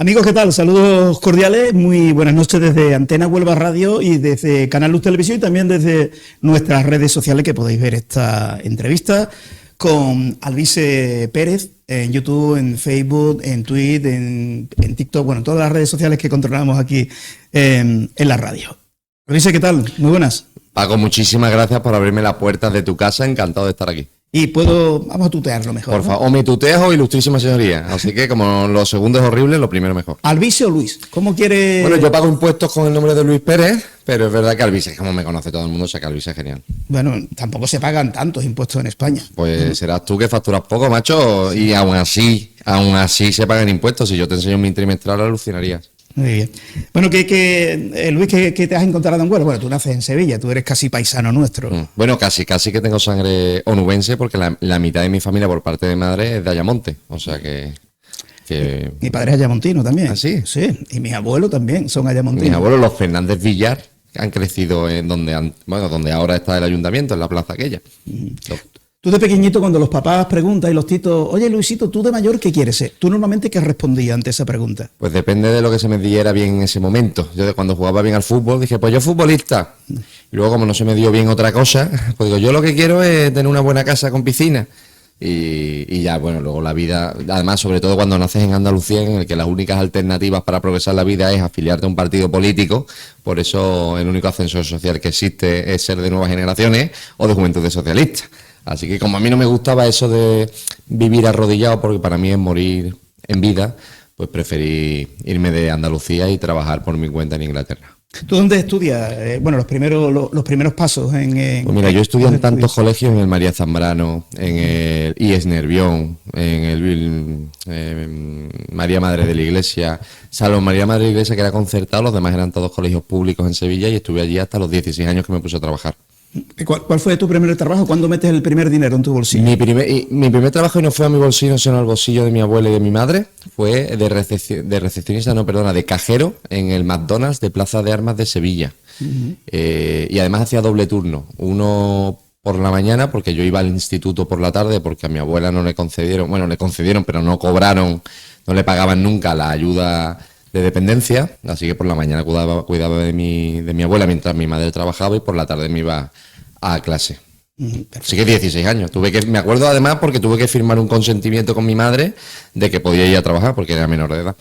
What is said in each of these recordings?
Amigos, ¿qué tal? Saludos cordiales, muy buenas noches desde Antena Huelva Radio y desde Canal Luz Televisión y también desde nuestras redes sociales que podéis ver esta entrevista con Alvise Pérez en YouTube, en Facebook, en Twitter, en TikTok, bueno, todas las redes sociales que controlamos aquí en la radio. Alvise, ¿qué tal? Muy buenas. Paco, muchísimas gracias por abrirme las puertas de tu casa, encantado de estar aquí. Y vamos a tutearlo mejor. Por favor, o me tuteas o ilustrísima señoría. Así que como lo segundo es horrible, lo primero mejor. ¿Alvise o Luis? ¿Cómo quiere...? Bueno, yo pago impuestos con el nombre de Luis Pérez, pero es verdad que Alvise, como me conoce todo el mundo, o sea que Alvise es genial. Bueno, tampoco se pagan tantos impuestos en España. Pues serás tú que facturas poco, macho, y aún así se pagan impuestos. Si yo te enseño mi trimestral, alucinarías. Muy bien. Bueno, Luis, ¿qué te has encontrado en Huelva? Bueno, tú naces en Sevilla, tú eres casi paisano nuestro. Bueno, casi que tengo sangre onubense porque la mitad de mi familia por parte de madre es de Ayamonte, o sea que... Mi padre es ayamontino también. ¿Ah, sí? Sí, y mis abuelos también son ayamontinos. Mis abuelos, los Fernández Villar, han crecido en donde ahora está el ayuntamiento, en la plaza aquella. Tú de pequeñito, cuando los papás preguntan y los titos, oye Luisito, ¿tú de mayor qué quieres ser? ¿Tú normalmente qué respondías ante esa pregunta? Pues depende de lo que se me diera bien en ese momento. Yo cuando jugaba bien al fútbol dije, pues yo futbolista. Y luego como no se me dio bien otra cosa, pues digo, yo lo que quiero es tener una buena casa con piscina. Y ya, bueno, luego la vida, además, sobre todo cuando naces en Andalucía, en el que las únicas alternativas para progresar la vida es afiliarte a un partido político, por eso el único ascensor social que existe es ser de Nuevas Generaciones o de Juventudes Socialistas. Así que como a mí no me gustaba eso de vivir arrodillado, porque para mí es morir en vida, pues preferí irme de Andalucía y trabajar por mi cuenta en Inglaterra. ¿Tú dónde estudias? Bueno, los primeros pasos pues mira, yo estudié en tantos colegios, en el María Zambrano, en el IES Nervión, en el María Madre de la Iglesia, Salón María Madre de la Iglesia, que era concertado, los demás eran todos colegios públicos en Sevilla, y estuve allí hasta los 16 años que me puse a trabajar. ¿Cuál fue tu primer trabajo? ¿Cuándo metes el primer dinero en tu bolsillo? Mi primer trabajo, y no fue a mi bolsillo, sino al bolsillo de mi abuela y de mi madre, fue de cajero en el McDonald's de Plaza de Armas de Sevilla. Y además hacía doble turno, uno por la mañana, porque yo iba al instituto por la tarde, porque a mi abuela no le concedieron, pero no cobraron, no le pagaban nunca la ayuda de dependencia, así que por la mañana cuidaba de mi abuela mientras mi madre trabajaba, y por la tarde me iba a clase. Así que 16 años. Me acuerdo además porque tuve que firmar un consentimiento con mi madre de que podía ir a trabajar porque era menor de edad.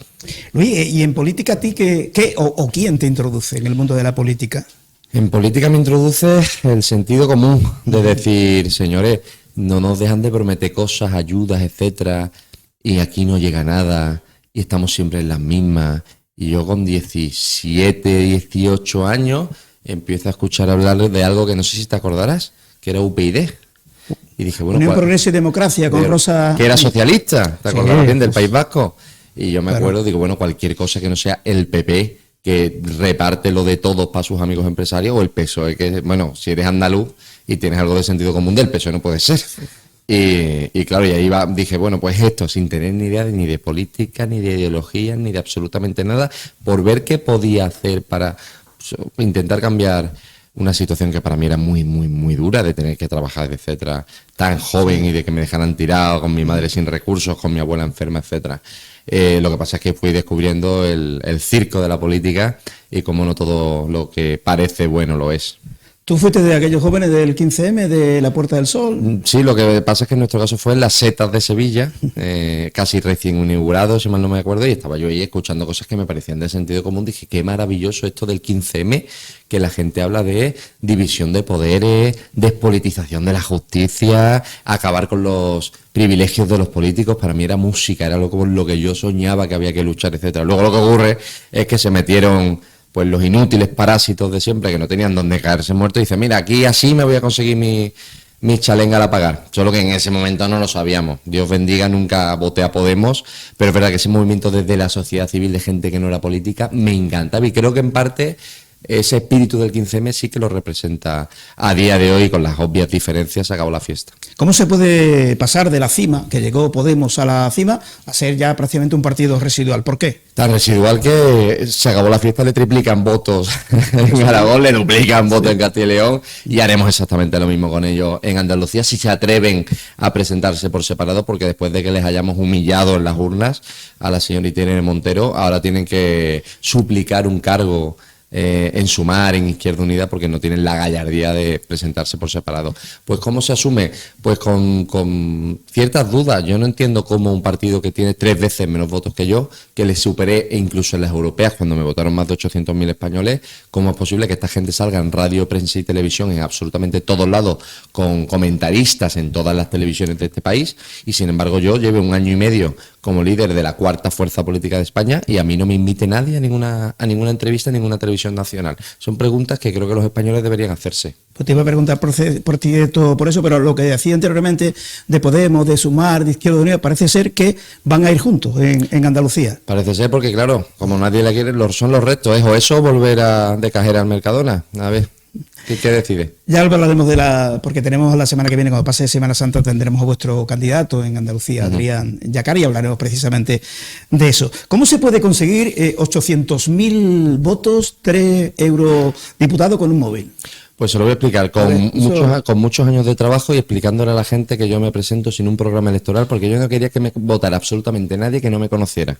Luis, ¿y en política a ti quién te introduce en el mundo de la política? En política me introduce el sentido común de decir, señores, no nos dejan de prometer cosas, ayudas, etcétera, y aquí no llega nada. Y estamos siempre en las mismas. Y yo con 17, 18 años empiezo a escuchar hablar de algo que no sé si te acordarás, que era UPyD. Y dije, bueno, Unión Progreso y Democracia con Rosa... Que era socialista, ¿te acordabas bien del País Vasco? Y yo me acuerdo, digo, bueno, cualquier cosa que no sea el PP, que reparte lo de todos para sus amigos empresarios, o el PSOE, que, bueno, si eres andaluz y tienes algo de sentido común, del PSOE no puede ser. Y claro, y ahí dije, bueno, pues esto, sin tener ni idea ni de política, ni de ideología, ni de absolutamente nada, por ver qué podía hacer para intentar cambiar una situación que para mí era muy, muy, muy dura, de tener que trabajar, etcétera, tan joven, y de que me dejaran tirado, con mi madre sin recursos, con mi abuela enferma, etcétera. Lo que pasa es que fui descubriendo el circo de la política, y como no todo lo que parece bueno lo es. ¿Tú fuiste de aquellos jóvenes del 15M, de la Puerta del Sol? Sí, lo que pasa es que en nuestro caso fue en las setas de Sevilla, casi recién inaugurado, si mal no me acuerdo, y estaba yo ahí escuchando cosas que me parecían de sentido común. Dije, qué maravilloso esto del 15M, que la gente habla de división de poderes, despolitización de la justicia, acabar con los privilegios de los políticos. Para mí era música, era lo que yo soñaba que había que luchar, etcétera. Luego lo que ocurre es que se metieron pues los inútiles parásitos de siempre, que no tenían dónde caerse muertos, y dice, mira, aquí así me voy a conseguir mi chalenga a pagar. Solo que en ese momento no lo sabíamos. Dios bendiga, nunca voté a Podemos, pero es verdad que ese movimiento desde la sociedad civil de gente que no era política me encantaba, y creo que en parte ese espíritu del 15M sí que lo representa a día de hoy, con las obvias diferencias. Se acabó la fiesta. ¿Cómo se puede pasar de la cima, que llegó Podemos a la cima, a ser ya prácticamente un partido residual? ¿Por qué? Tan residual que se acabó la fiesta, le triplican votos en Aragón, le duplican votos en Castilla y León, y haremos exactamente lo mismo con ellos en Andalucía, si se atreven a presentarse por separado, porque después de que les hayamos humillado en las urnas a la señorita Irene Montero, ahora tienen que suplicar un cargo en Sumar, en Izquierda Unida, porque no tienen la gallardía de presentarse por separado. Pues ¿cómo se asume? Pues con ciertas dudas. Yo no entiendo cómo un partido que tiene 3 veces menos votos que yo, que le superé incluso en las europeas, cuando me votaron más de 800.000 españoles, cómo es posible que esta gente salga en radio, prensa y televisión en absolutamente todos lados, con comentaristas en todas las televisiones de este país, y sin embargo yo llevo 1 año y medio como líder de la 4ª fuerza política de España y a mí no me invite nadie a ninguna entrevista en ninguna televisión nacional. Son preguntas que creo que los españoles deberían hacerse. Pues te iba a preguntar por eso, pero lo que decía anteriormente de Podemos, de Sumar, de Izquierda Unida, parece ser que van a ir juntos en Andalucía. Parece ser porque, claro, como nadie la quiere, son los restos, ¿eh? O eso o volver de cajera al Mercadona. A ver, ¿qué decide? Ya hablaremos porque tenemos la semana que viene, cuando pase Semana Santa, tendremos a vuestro candidato en Andalucía, Adrián Yacar, y hablaremos precisamente de eso. ¿Cómo se puede conseguir 800.000 votos, 3 eurodiputados con un móvil? Pues se lo voy a explicar, con muchos años de trabajo y explicándole a la gente que yo me presento sin un programa electoral, porque yo no quería que me votara absolutamente nadie que no me conociera.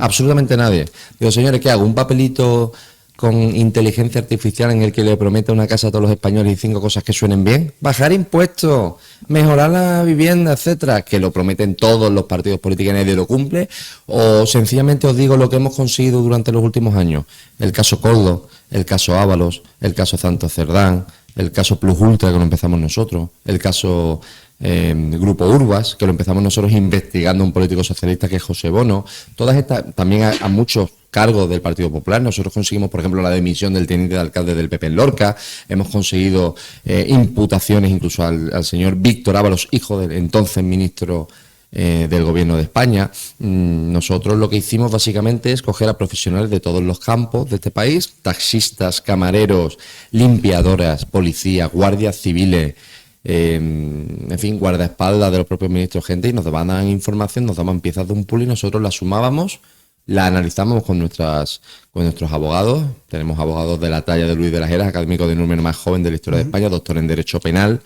Absolutamente nadie. Digo, señores, ¿qué hago? ¿Un papelito con inteligencia artificial en el que le prometa una casa a todos los españoles y 5 cosas que suenen bien? Bajar impuestos, mejorar la vivienda, etcétera, que lo prometen todos los partidos políticos y nadie lo cumple. O sencillamente os digo lo que hemos conseguido durante los últimos años. El caso Coldo, el caso Ábalos, el caso Santos Cerdán, el caso Plus Ultra, que lo empezamos nosotros, el caso Grupo Urbas, que lo empezamos nosotros investigando un político socialista que es José Bono. Todas estas, también a muchos cargos del Partido Popular. Nosotros conseguimos, por ejemplo, la dimisión del teniente de alcalde del PP en Lorca. Hemos conseguido imputaciones incluso al señor Víctor Ábalos, hijo del entonces ministro del Gobierno de España. Nosotros lo que hicimos básicamente es coger a profesionales de todos los campos de este país, taxistas, camareros, limpiadoras, policías, guardias civiles, en fin, guardaespaldas de los propios ministros, gente, y nos daban información, nos daban piezas de un pool y nosotros la sumábamos, la analizamos con nuestros abogados. Tenemos abogados de la talla de Luis de las Heras, académico de número más joven de la historia de España, doctor en Derecho Penal,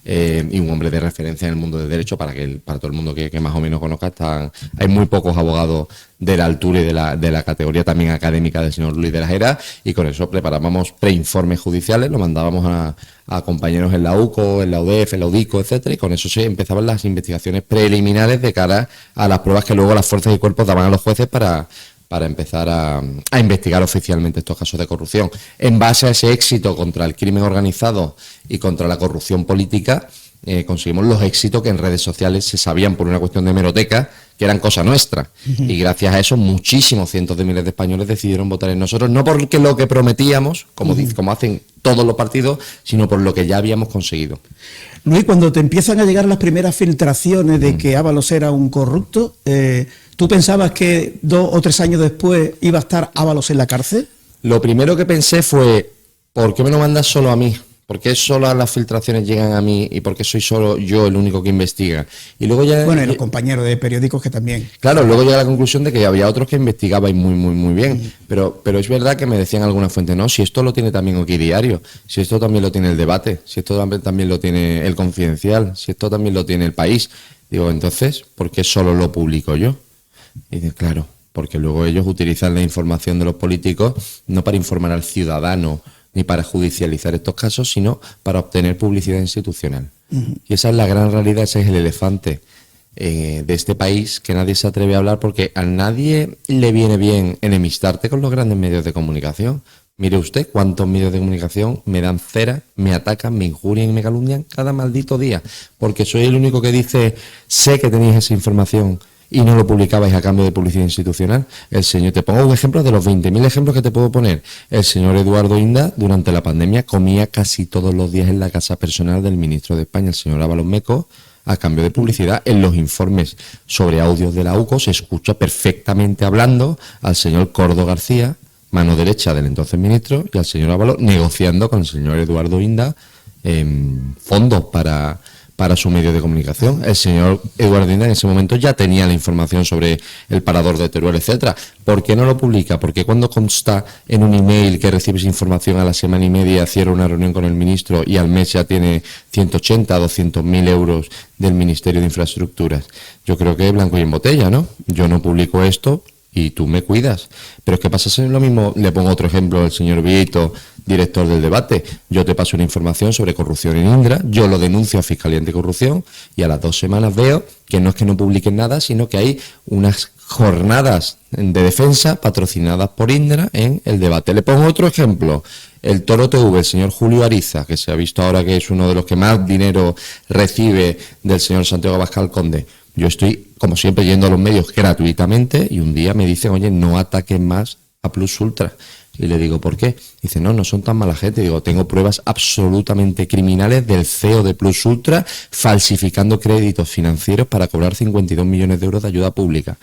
y un hombre de referencia en el mundo del derecho, para todo el mundo que más o menos conozca. Hay muy pocos abogados de la altura y de la categoría también académica del señor Luis de las Heras, y con eso preparábamos preinformes judiciales, lo mandábamos a compañeros en la UCO, en la UDEF, en la UDICO, etcétera, y con eso se empezaban las investigaciones preliminares de cara a las pruebas que luego las fuerzas y cuerpos daban a los jueces para empezar a investigar oficialmente estos casos de corrupción. En base a ese éxito contra el crimen organizado y contra la corrupción política, conseguimos los éxitos que en redes sociales se sabían por una cuestión de hemeroteca que eran cosa nuestra. Y gracias a eso muchísimos cientos de miles de españoles decidieron votar en nosotros, no porque lo que prometíamos, como hacen todos los partidos, sino por lo que ya habíamos conseguido. Luis, cuando te empiezan a llegar las primeras filtraciones de que Ábalos era un corrupto, ¿tú pensabas que 2 o 3 años después iba a estar Ábalos en la cárcel? Lo primero que pensé fue, ¿por qué me lo mandas solo a mí? ¿Por qué solo las filtraciones llegan a mí y por qué soy solo yo el único que investiga? Y luego ya... Bueno, y los compañeros de periódicos que también... Claro, luego llega a la conclusión de que había otros que investigabais muy bien, pero es verdad que me decían algunas fuentes, no, si esto lo tiene también Aquí Diario, si esto también lo tiene El Debate, si esto también lo tiene El Confidencial, si esto también lo tiene El País. Digo, entonces, ¿por qué solo lo publico yo? Y dice, claro, porque luego ellos utilizan la información de los políticos no para informar al ciudadano ni para judicializar estos casos, sino para obtener publicidad institucional. Y esa es la gran realidad, ese es el elefante de este país, que nadie se atreve a hablar, porque a nadie le viene bien enemistarte con los grandes medios de comunicación. Mire usted cuántos medios de comunicación me dan cera, me atacan, me injurian y me calumnian cada maldito día, porque soy el único que dice, sé que tenéis esa información y no lo publicabais a cambio de publicidad institucional. Te pongo un ejemplo de los 20.000 ejemplos que te puedo poner. El señor Eduardo Inda, durante la pandemia, comía casi todos los días en la casa personal del ministro de España, el señor Ábalos Meco, a cambio de publicidad. En los informes sobre audios de la UCO se escucha perfectamente hablando al señor Cordo García, mano derecha del entonces ministro, y al señor Ábalos negociando con el señor Eduardo Inda fondos para su medio de comunicación. El señor Eduardo Inda en ese momento ya tenía la información sobre el parador de Teruel, etcétera. ¿Por qué no lo publica? Porque cuando consta en un email que recibes información a la semana y media, cierra una reunión con el ministro y al mes ya tiene 180, 200.000 euros del Ministerio de Infraestructuras. Yo creo que es blanco y en botella, ¿no? Yo no publico esto y tú me cuidas. Pero es que pasa a ser lo mismo, le pongo otro ejemplo, el señor Vito, director del debate. Yo te paso una información sobre corrupción en Indra, yo lo denuncio a Fiscalía Anticorrupción y a las 2 semanas veo que no es que no publiquen nada, sino que hay unas jornadas de defensa patrocinadas por Indra en el debate. Le pongo otro ejemplo, el Toro TV, el señor Julio Ariza, que se ha visto ahora que es uno de los que más dinero recibe del señor Santiago Abascal Conde. Yo estoy, como siempre, yendo a los medios gratuitamente y un día me dicen, oye, no ataquen más a Plus Ultra. Y le digo, ¿por qué? Dice, no son tan mala gente. Digo, tengo pruebas absolutamente criminales del CEO de Plus Ultra falsificando créditos financieros para cobrar 52 millones de euros de ayuda pública.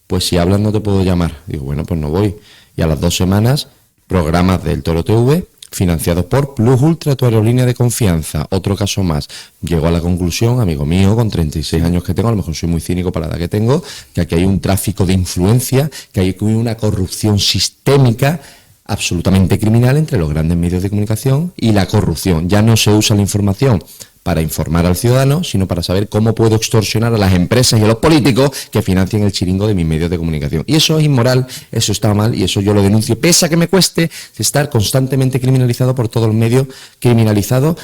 Pues si hablas no te puedo llamar. Digo, bueno, pues no voy. Y a las 2 semanas, programas del Toro TV financiados por Plus Ultra, tu aerolínea de confianza. Otro caso más. Llego a la conclusión, amigo mío, con 36 años que tengo, a lo mejor soy muy cínico para la edad que tengo, que aquí hay un tráfico de influencia, que hay una corrupción sistémica absolutamente criminal entre los grandes medios de comunicación y la corrupción. Ya no se usa la información para informar al ciudadano, sino para saber cómo puedo extorsionar a las empresas y a los políticos que financian el chiringo de mis medios de comunicación. Y eso es inmoral, eso está mal y eso yo lo denuncio, pese a que me cueste estar constantemente criminalizado por todos los medios, criminalizado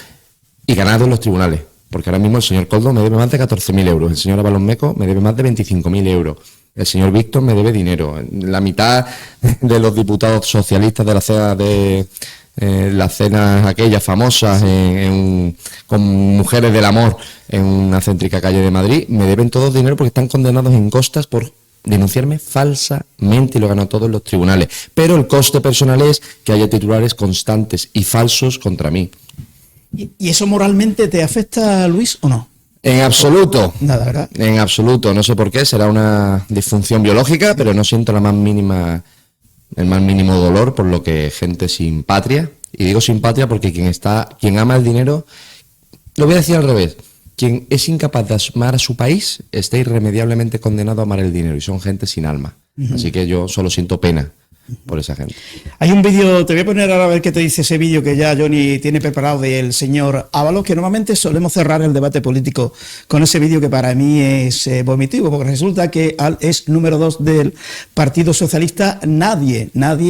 y ganado en los tribunales. Porque ahora mismo el señor Coldo me debe más de 14.000 euros, el señor Ábalos Meco me debe más de 25.000 euros. El señor Víctor me debe dinero. La mitad de los diputados socialistas de la cena de las cenas aquellas famosas con mujeres del amor en una céntrica calle de Madrid me deben todos dinero porque están condenados en costas por denunciarme falsamente y lo ganó todo en los tribunales. Pero el coste personal es que haya titulares constantes y falsos contra mí. ¿Y eso moralmente te afecta, Luis, o no? En absoluto. Nada, ¿verdad? En absoluto. No sé por qué. Será una disfunción biológica, pero no siento el más mínimo dolor por lo que gente sin patria. Y digo sin patria porque quien ama el dinero, lo voy a decir al revés. Quien es incapaz de amar a su país está irremediablemente condenado a amar el dinero y son gente sin alma. Así que yo solo siento pena por esa gente. Hay un vídeo, te voy a poner ahora a ver qué te dice ese vídeo que ya Johnny tiene preparado del señor Ábalos, que normalmente solemos cerrar el debate político con ese vídeo que para mí es vomitivo, porque resulta que es número 2 del Partido Socialista,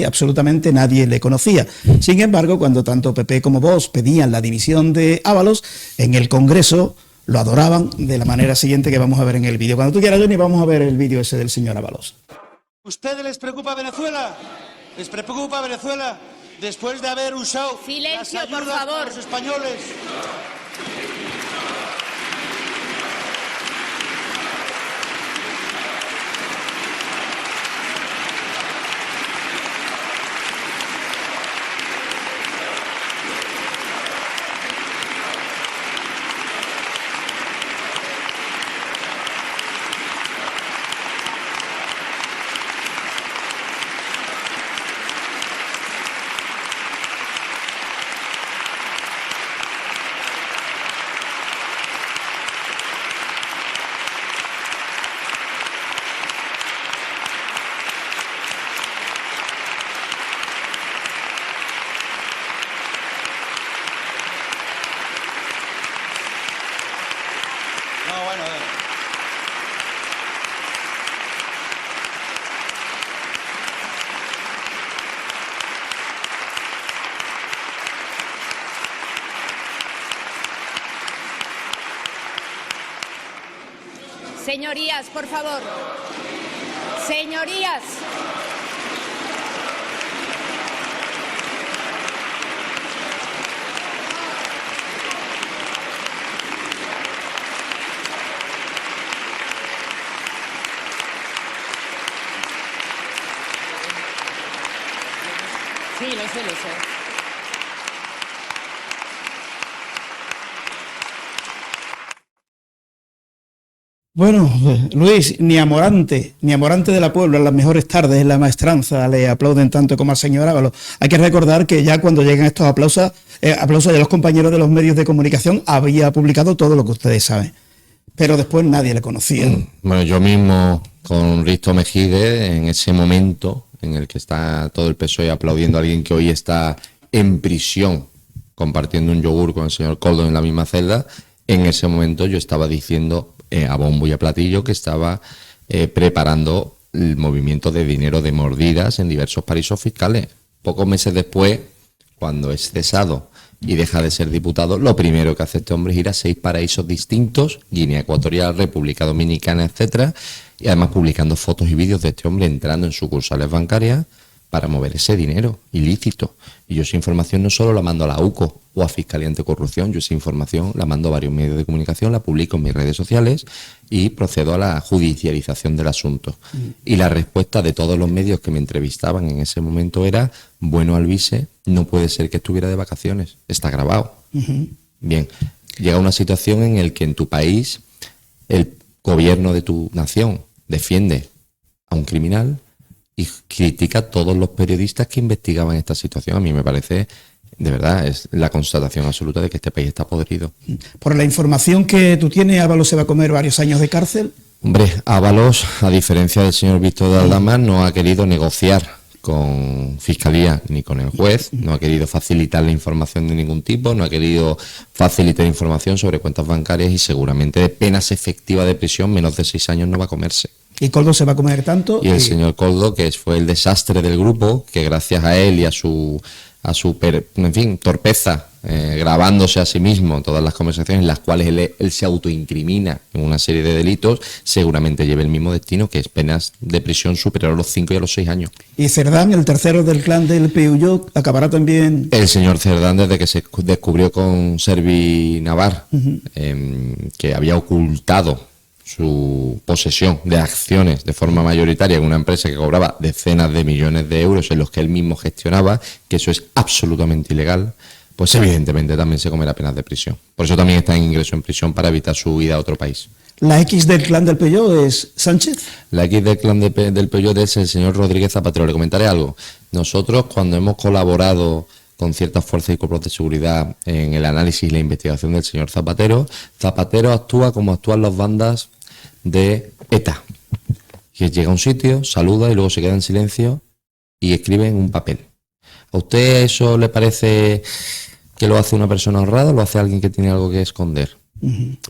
absolutamente nadie le conocía. Sin embargo, cuando tanto PP como Vox pedían la dimisión de Ábalos, en el Congreso lo adoraban de la manera siguiente que vamos a ver en el vídeo. Cuando tú quieras, Johnny, vamos a ver el vídeo ese del señor Ábalos. ¿Ustedes les preocupa Venezuela? ¿Les preocupa Venezuela después de haber usado silencio, las ayudas por favor, a los españoles? No, bueno, Señorías, por favor. Señorías. Sí, lo sé. Bueno, Luis, ni Amorante de la Puebla, en las mejores tardes, en la maestranza, le aplauden tanto como al señor Ábalos. Hay que recordar que ya cuando llegan estos aplausos de los compañeros de los medios de comunicación, había publicado todo lo que ustedes saben. Pero después nadie le conocía. Bueno, yo mismo con Risto Mejide, en ese momento en el que está todo el PSOE aplaudiendo a alguien que hoy está en prisión, compartiendo un yogur con el señor Koldo en la misma celda, en ese momento yo estaba diciendo a bombo y a platillo que estaba preparando el movimiento de dinero de mordidas en diversos paraísos fiscales. Pocos meses después, cuando es cesado y deja de ser diputado, lo primero que hace este hombre es ir a 6 paraísos distintos, Guinea Ecuatorial, República Dominicana, etcétera, y además publicando fotos y vídeos de este hombre entrando en sucursales bancarias para mover ese dinero ilícito. Y yo esa información no solo la mando a la UCO o a Fiscalía Anticorrupción, yo esa información la mando a varios medios de comunicación, la publico en mis redes sociales y procedo a la judicialización del asunto. Y la respuesta de todos los medios que me entrevistaban en ese momento era: bueno, Alvise, no puede ser que estuviera de vacaciones, está grabado. Bien, llega una situación en la que en tu país el gobierno de tu nación defiende a un criminal y critica a todos los periodistas que investigaban esta situación. A mí me parece, de verdad, es la constatación absoluta de que este país está podrido. Por la información que tú tienes, Ábalos se va a comer varios años de cárcel. Hombre, Ábalos, a diferencia del señor Víctor de Aldama, no ha querido negociar con Fiscalía ni con el juez, no ha querido facilitar la información de ningún tipo, no ha querido facilitar información sobre cuentas bancarias y seguramente de penas efectivas de prisión menos de 6 años no va a comerse. Y Koldo se va a comer tanto. Y el señor Koldo, que fue el desastre del grupo, que gracias a él y a su torpeza, grabándose a sí mismo todas las conversaciones en las cuales él se autoincrimina en una serie de delitos, seguramente lleve el mismo destino, que es penas de prisión superior a los 5 y a los 6 años. Y Cerdán, el tercero del clan del Peugeot, acabará también. El señor Cerdán, desde que se descubrió con Servi Navar, que había ocultado su posesión de acciones de forma mayoritaria en una empresa que cobraba decenas de millones de euros en los que él mismo gestionaba, que eso es absolutamente ilegal, pues evidentemente también se comerá penas de prisión. Por eso también está en ingreso en prisión, para evitar su huida a otro país. ¿La X del clan del Peugeot es Sánchez? La X del clan del Peugeot es el señor Rodríguez Zapatero. Le comentaré algo. Nosotros, cuando hemos colaborado con ciertas fuerzas y cuerpos de seguridad en el análisis y la investigación del señor Zapatero, Zapatero actúa como actúan las bandas de ETA, que llega a un sitio, saluda y luego se queda en silencio y escribe en un papel. ¿A usted eso le parece que lo hace una persona honrada o lo hace alguien que tiene algo que esconder?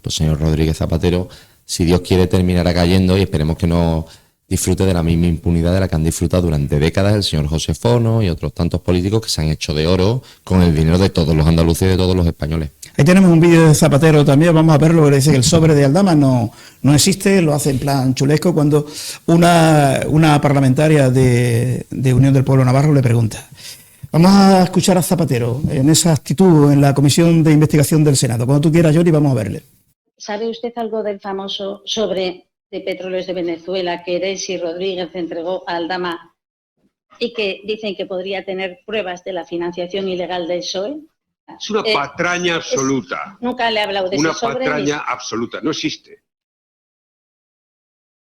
Pues señor Rodríguez Zapatero, si Dios quiere, terminará cayendo, y esperemos que no disfrute de la misma impunidad de la que han disfrutado durante décadas el señor José Fono y otros tantos políticos que se han hecho de oro con el dinero de todos los andaluces y de todos los españoles. Ahí tenemos un vídeo de Zapatero también, vamos a verlo, que le dice que el sobre de Aldama no existe, lo hace en plan chulesco, cuando una parlamentaria de Unión del Pueblo Navarro le pregunta. Vamos a escuchar a Zapatero en esa actitud en la Comisión de Investigación del Senado. Cuando tú quieras, Yori, vamos a verle. ¿Sabe usted algo del famoso sobre de Petróleos de Venezuela que Desi Rodríguez entregó a Aldama y que dicen que podría tener pruebas de la financiación ilegal del PSOE? Es una patraña absoluta. Nunca le he hablado de ese sobre. Una patraña absoluta, no existe.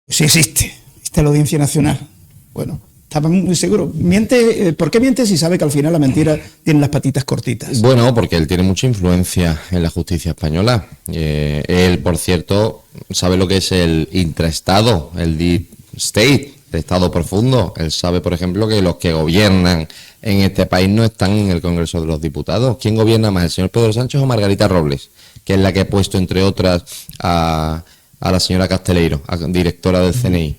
Sí existe la Audiencia Nacional. Bueno, estaba muy seguro. Miente, ¿por qué miente si sabe que al final la mentira tiene las patitas cortitas? Bueno, porque él tiene mucha influencia en la justicia española. Él, por cierto, sabe lo que es el intraestado, el deep state, el estado profundo. Él sabe, por ejemplo, que los que gobiernan en este país no están en el Congreso de los Diputados. ¿Quién gobierna más, el señor Pedro Sánchez o Margarita Robles? Que es la que ha puesto, entre otras, a la señora Casteleiro, directora del CNI.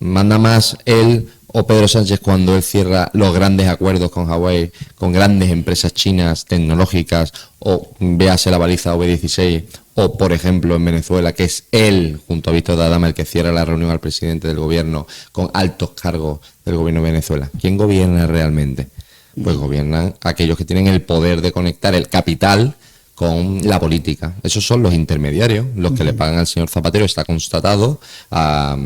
¿Manda más él o Pedro Sánchez cuando él cierra los grandes acuerdos con Huawei, con grandes empresas chinas tecnológicas, o véase la baliza OB16, o por ejemplo en Venezuela, que es él, junto a Víctor de Aldama, el que cierra la reunión al presidente del gobierno con altos cargos del gobierno de Venezuela? ¿Quién gobierna realmente? Pues gobiernan aquellos que tienen el poder de conectar el capital con la política. Esos son los intermediarios, los que le pagan al señor Zapatero. Está constatado a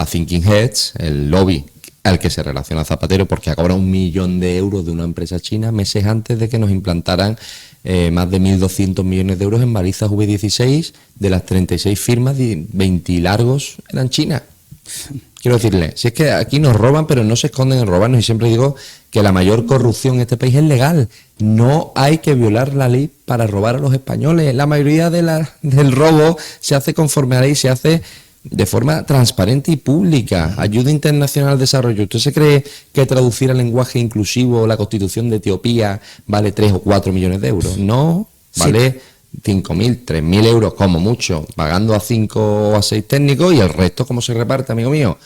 Thinking Heads, el lobby al que se relaciona Zapatero, porque ha cobrado 1 millón de euros de una empresa china meses antes de que nos implantaran más de 1.200 millones de euros en balizas V16, de las 36 firmas, 20 largos eran China. Quiero decirle, si es que aquí nos roban, pero no se esconden en robarnos, y siempre digo que la mayor corrupción en este país es legal. No hay que violar la ley para robar a los españoles. La mayoría del robo se hace conforme a la ley, se hace de forma transparente y pública. Ayuda internacional al desarrollo. ¿Usted se cree que traducir al lenguaje inclusivo la Constitución de Etiopía vale 3 o 4 millones de euros? No, vale 5.000, 3.000 euros como mucho, pagando a 5 o a 6 técnicos, y el resto, ¿cómo se reparte, amigo mío?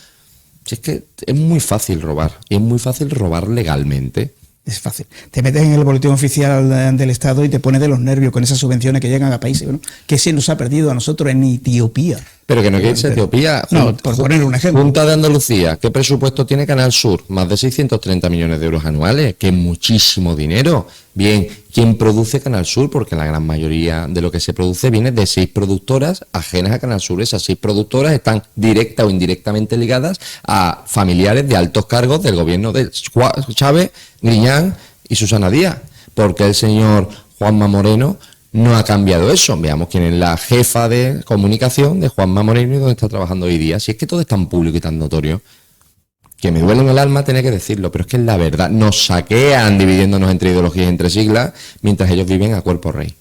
Si es que es muy fácil robar, y es muy fácil robar legalmente. Es fácil. Te metes en el boletín oficial del Estado y te pones de los nervios con esas subvenciones que llegan a países, ¿no?, que se nos ha perdido a nosotros en Etiopía. Pero que no quiere irse a Etiopía. No, por poner un ejemplo. Junta de Andalucía, ¿qué presupuesto tiene Canal Sur? Más de 630 millones de euros anuales, que es muchísimo dinero. Bien, ¿quién produce Canal Sur? Porque la gran mayoría de lo que se produce viene de 6 productoras ajenas a Canal Sur. Esas 6 productoras están directa o indirectamente ligadas a familiares de altos cargos del gobierno de Chávez, Griñán y Susana Díaz. Porque el señor Juanma Moreno no ha cambiado eso. Veamos quién es la jefa de comunicación de Juanma Moreno y dónde está trabajando hoy día. Si es que todo es tan público y tan notorio, que me duele en el alma tener que decirlo, pero es que es la verdad. Nos saquean dividiéndonos entre ideologías y entre siglas, mientras ellos viven a cuerpo rey.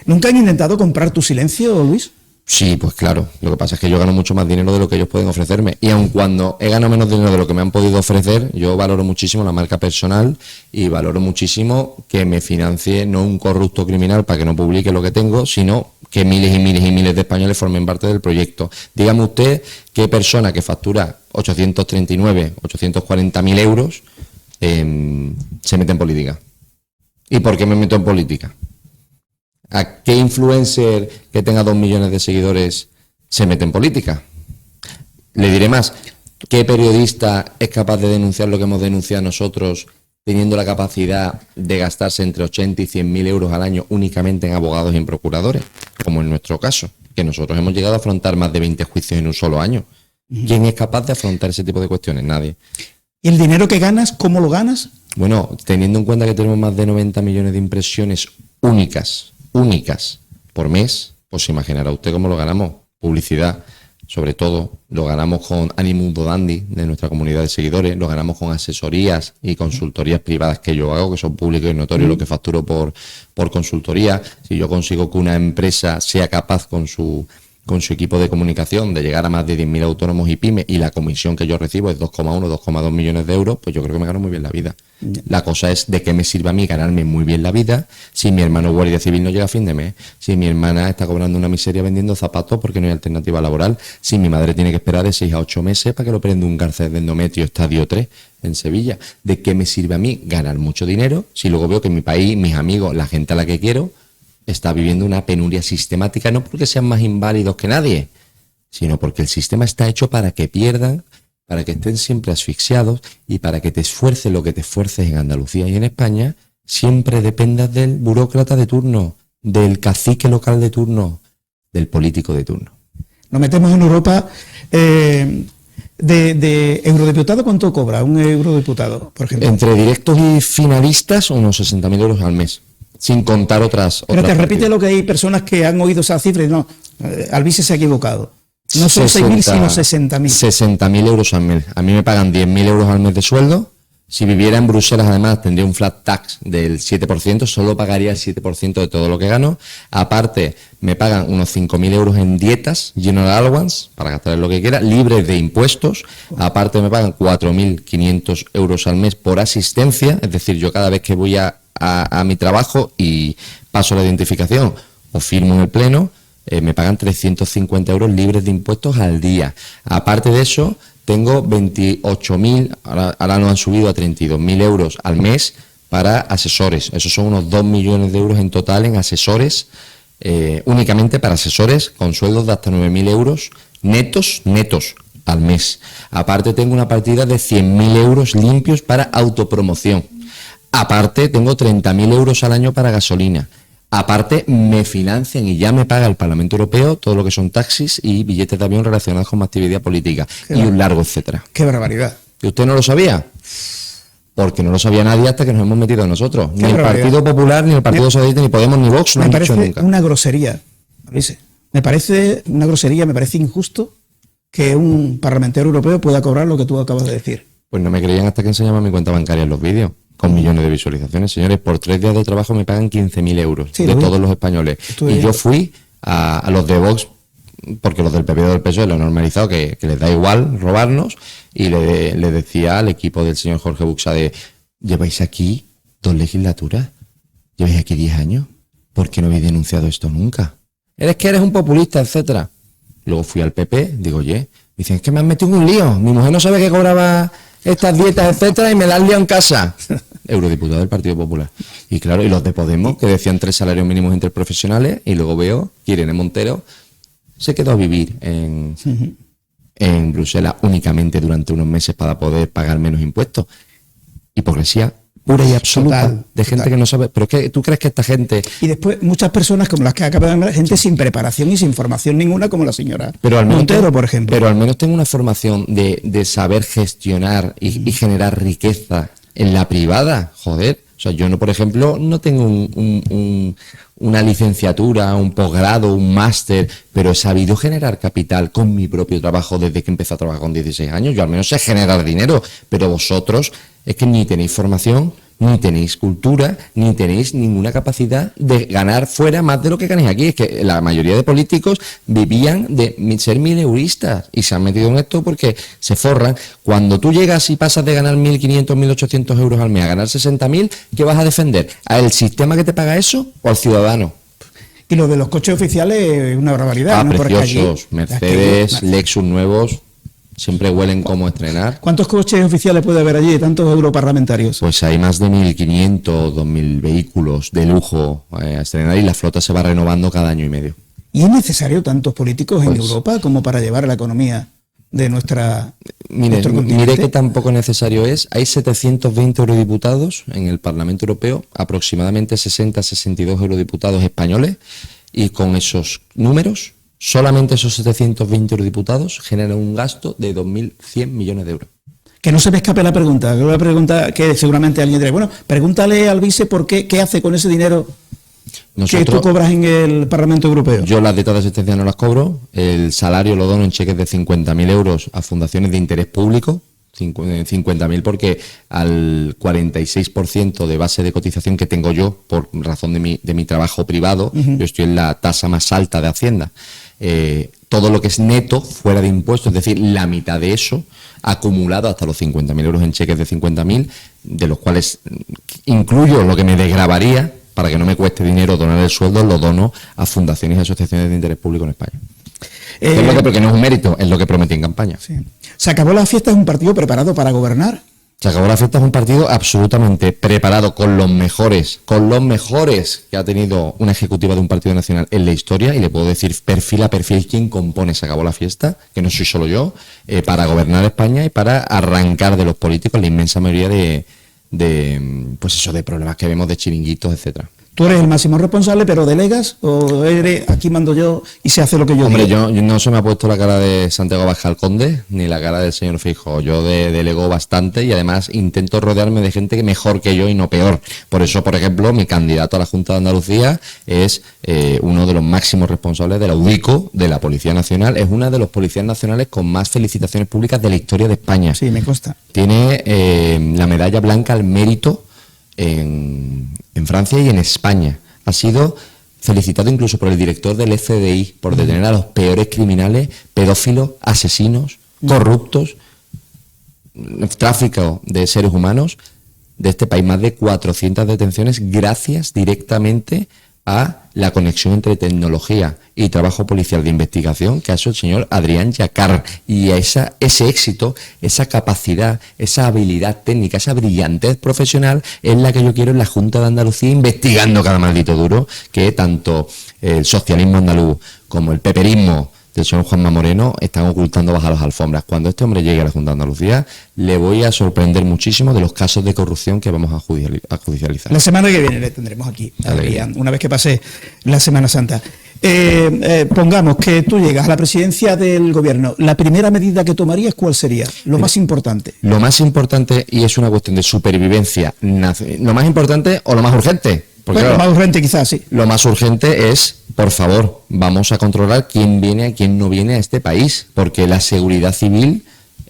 ¿Nunca han intentado comprar tu silencio, Luis? Sí, pues claro. Lo que pasa es que yo gano mucho más dinero de lo que ellos pueden ofrecerme. Y aun cuando he ganado menos dinero de lo que me han podido ofrecer, yo valoro muchísimo la marca personal y valoro muchísimo que me financie no un corrupto criminal para que no publique lo que tengo, sino que miles y miles y miles de españoles formen parte del proyecto. Dígame usted qué persona que factura 840.000 euros se mete en política. ¿Y por qué me meto en política? ¿A qué influencer que tenga 2 millones de seguidores se mete en política? Le diré más, ¿qué periodista es capaz de denunciar lo que hemos denunciado nosotros, teniendo la capacidad de gastarse entre 80 y 100.000 euros al año únicamente en abogados y en procuradores? Como en nuestro caso, que nosotros hemos llegado a afrontar más de 20 juicios en un solo año. ¿Quién es capaz de afrontar ese tipo de cuestiones? Nadie. ¿Y el dinero que ganas, cómo lo ganas? Bueno, teniendo en cuenta que tenemos más de 90 millones de impresiones únicas por mes, pues se imaginará usted cómo lo ganamos. Publicidad, sobre todo, lo ganamos con Animum Dodandi de nuestra comunidad de seguidores, lo ganamos con asesorías y consultorías privadas que yo hago, que son públicos y notorios lo que facturo por consultoría. Si yo consigo que una empresa sea capaz con su equipo de comunicación de llegar a más de 10.000 autónomos y pymes, y la comisión que yo recibo es 2,1, 2,2 millones de euros, pues yo creo que me gano muy bien la vida. La cosa es de qué me sirve a mí ganarme muy bien la vida si mi hermano guardia civil no llega a fin de mes, si mi hermana está cobrando una miseria vendiendo zapatos porque no hay alternativa laboral, si mi madre tiene que esperar de 6 a 8 meses para que lo prenda un cáncer de endometrio estadio 3 en Sevilla. ¿De qué me sirve a mí ganar mucho dinero si luego veo que mi país, mis amigos, la gente a la que quiero, está viviendo una penuria sistemática, no porque sean más inválidos que nadie, sino porque el sistema está hecho para que pierdan, para que estén siempre asfixiados y para que te esfuerces lo que te esfuerces en Andalucía y en España, siempre dependas del burócrata de turno, del cacique local de turno, del político de turno. Nos metemos en Europa. De eurodiputado, ¿cuánto cobra un eurodiputado, por ejemplo? Entre directos y finalistas, unos 60.000 euros al mes. Sin contar otras. Pero te repite lo que hay personas que han oído esa cifra y no, Alvise se ha equivocado. No son 6.000, sino 60.000. 60.000 euros al mes. A mí me pagan 10.000 euros al mes de sueldo. Si viviera en Bruselas, además, tendría un flat tax del 7%, solo pagaría el 7% de todo lo que gano. Aparte, me pagan unos 5.000 euros en dietas, general allowance, para gastar lo que quiera, libres de impuestos. Aparte, me pagan 4.500 euros al mes por asistencia, es decir, yo cada vez que voy a mi trabajo y paso la identificación o firmo en el pleno, me pagan 350 euros libres de impuestos al día. Aparte de eso, tengo 28.000, ahora nos han subido a 32.000 euros al mes para asesores. Esos son unos 2 millones de euros en total en asesores, únicamente para asesores con sueldos de hasta 9.000 euros netos al mes. Aparte tengo una partida de 100.000 euros limpios para autopromoción. Aparte, tengo 30.000 euros al año para gasolina. Aparte, me financian y ya me paga el Parlamento Europeo todo lo que son taxis y billetes de avión relacionados con mi actividad política. Y un largo etcétera. ¡Qué barbaridad! ¿Y usted no lo sabía? porque no lo sabía nadie hasta que nos hemos metido nosotros. Ni el barbaridad. Partido Popular, ni el Partido Socialista, ni Podemos, ni Vox lo Me han parece dicho nunca. una grosería, Luis. Me parece una grosería, me parece injusto que un parlamentario europeo pueda cobrar lo que tú acabas de decir. Pues no me creían hasta que enseñaba mi cuenta bancaria en los vídeos, con millones de visualizaciones. Señores, por 3 días de trabajo me pagan 15.000 euros Sí, de lo vi. todos los españoles. Estuve Y viendo. yo fui a los de Vox, porque los del PP o del PSOE lo han normalizado, que les da igual robarnos, y le decía al equipo del señor Jorge Buxade, lleváis aquí 2 legislaturas, lleváis aquí 10 años, ¿por qué no habéis denunciado esto nunca? Eres que eres un populista, etcétera. Luego fui al PP, digo, oye, me dicen, es que me han metido en un lío, mi mujer no sabe que cobraba estas dietas, etcétera, y me la han liado en casa. Eurodiputado del Partido Popular. Y claro, y los de Podemos, que decían 3 salarios mínimos interprofesionales, y luego veo que Irene Montero se quedó a vivir en Bruselas únicamente durante unos meses para poder pagar menos impuestos. Hipocresía pura y absoluta Total, de gente total. que no sabe. Pero es que tú crees que esta gente... Y después muchas personas como las que acaba de hablar, gente sin preparación y sin formación ninguna, como la señora Pero al menos Montero, por ejemplo. Pero al menos tengo una formación de saber gestionar y generar riqueza en la privada, joder. O sea, yo no, por ejemplo, no tengo una licenciatura, un posgrado, un máster, pero he sabido generar capital con mi propio trabajo desde que empecé a trabajar con 16 años. Yo al menos sé generar dinero, pero vosotros es que ni tenéis formación, ni tenéis cultura, ni tenéis ninguna capacidad de ganar fuera más de lo que ganéis aquí. Es que la mayoría de políticos vivían de ser mileuristas y se han metido en esto porque se forran. Cuando tú llegas y pasas de ganar 1.500, 1.800 euros al mes a ganar 60.000, ¿qué vas a defender? ¿Al sistema que te paga eso o al ciudadano? Y lo de los coches oficiales es una barbaridad, ¿no? Porque Preciosos, allí- Mercedes, aquí- Lexus nuevos, siempre huelen como estrenar. ¿Cuántos coches oficiales puede haber allí? ¿Tantos europarlamentarios? Pues hay más de 1.500, 2.000 vehículos de lujo a estrenar y la flota se va renovando cada año y medio. ¿Y es necesario tantos políticos en Pues- Europa como para llevar la economía de nuestro Mire continente? que tampoco necesario es. Hay 720 eurodiputados en el Parlamento Europeo, aproximadamente 60-62 eurodiputados españoles, y con esos números, solamente esos 720 eurodiputados generan un gasto de 2.100 millones de euros. Que no se me escape la pregunta, que una pregunta que seguramente alguien dirá, bueno, pregúntale al vice por qué hace con ese dinero que tú cobras en el Parlamento Europeo. Yo las dietas de asistencia no las cobro, el salario lo dono en cheques de 50.000 euros a fundaciones de interés público, 50.000 porque al 46% de base de cotización que tengo yo por razón de mi trabajo privado, yo estoy en la tasa más alta de Hacienda. Todo lo que es neto, fuera de impuestos, es decir, la mitad de eso, acumulado hasta los 50.000 euros en cheques de 50.000, de los cuales incluyo lo que me desgravaría para que no me cueste dinero donar el sueldo, lo dono a fundaciones y asociaciones de interés público en España. Es porque no es un mérito, es lo que prometí en campaña. Sí. Se acabó la fiesta, es un partido preparado para gobernar. Se acabó la fiesta, es un partido absolutamente preparado con los mejores que ha tenido una ejecutiva de un partido nacional en la historia, y le puedo decir perfil a perfil quién compone Se acabó la fiesta, que no soy solo yo, para gobernar España y para arrancar de los políticos la inmensa mayoría de pues eso, de problemas que vemos, de chiringuitos, etcétera. Tú eres el máximo responsable, pero ¿delegas o eres aquí mando yo y se hace lo que yo Hombre, digo? yo no se me ha puesto la cara de Santiago Abascal Conde ni la cara del señor Feijóo. Yo delego bastante y además intento rodearme de gente que mejor que yo y no peor. Por eso, por ejemplo, mi candidato a la Junta de Andalucía es uno de los máximos responsables de la UDICO, de la Policía Nacional. Es una de los policías nacionales con más felicitaciones públicas de la historia de España. Sí, me consta. Tiene la medalla blanca al mérito en Francia y en España. Ha sido felicitado incluso por el director del FBI por detener a los peores criminales, pedófilos, asesinos, corruptos, tráfico de seres humanos de este país. Más de 400 detenciones gracias directamente a la conexión entre tecnología y trabajo policial de investigación que ha hecho el señor Adrián Yacar, y a ese éxito, esa capacidad, esa habilidad técnica, esa brillantez profesional es la que yo quiero en la Junta de Andalucía, investigando cada maldito duro que tanto el socialismo andaluz como el peperismo del señor Juanma Moreno están ocultando bajo las alfombras. Cuando este hombre llegue a la Junta de Andalucía, le voy a sorprender muchísimo de los casos de corrupción que vamos a judicializar. La semana que viene le tendremos aquí, Adrián, una vez que pase la Semana Santa. Pongamos que tú llegas a la presidencia del gobierno. ¿La primera medida que tomarías cuál sería? Lo más importante. Lo más importante, y es una cuestión de supervivencia, lo más importante o lo más urgente. Porque, bueno, claro, lo más urgente quizás, sí. Lo más urgente es, por favor, vamos a controlar quién viene y quién no viene a este país, porque la seguridad civil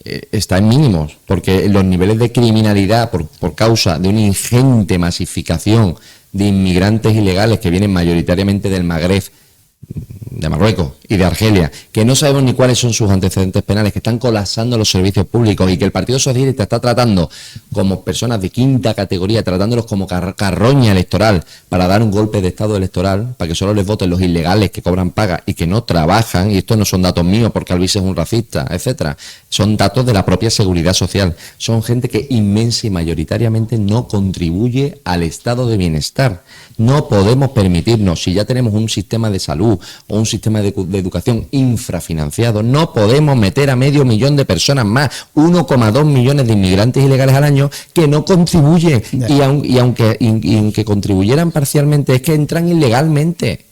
está en mínimos, porque los niveles de criminalidad por causa de una ingente masificación de inmigrantes ilegales que vienen mayoritariamente del Magreb, de Marruecos y de Argelia, que no sabemos ni cuáles son sus antecedentes penales, que están colapsando los servicios públicos y que el Partido Socialista está tratando como personas de quinta categoría, tratándolos como carroña electoral para dar un golpe de estado electoral, para que solo les voten los ilegales que cobran paga y que no trabajan, y estos no son datos míos porque Albizu es un racista, etcétera, son datos de la propia seguridad social, son gente que inmensa y mayoritariamente no contribuye al estado de bienestar. No podemos permitirnos, si ya tenemos un sistema de salud o un sistema de educación infrafinanciado, no podemos meter a 500.000 de personas más, 1,2 millones de inmigrantes ilegales al año que no contribuyen, y aunque contribuyeran parcialmente, es que entran ilegalmente.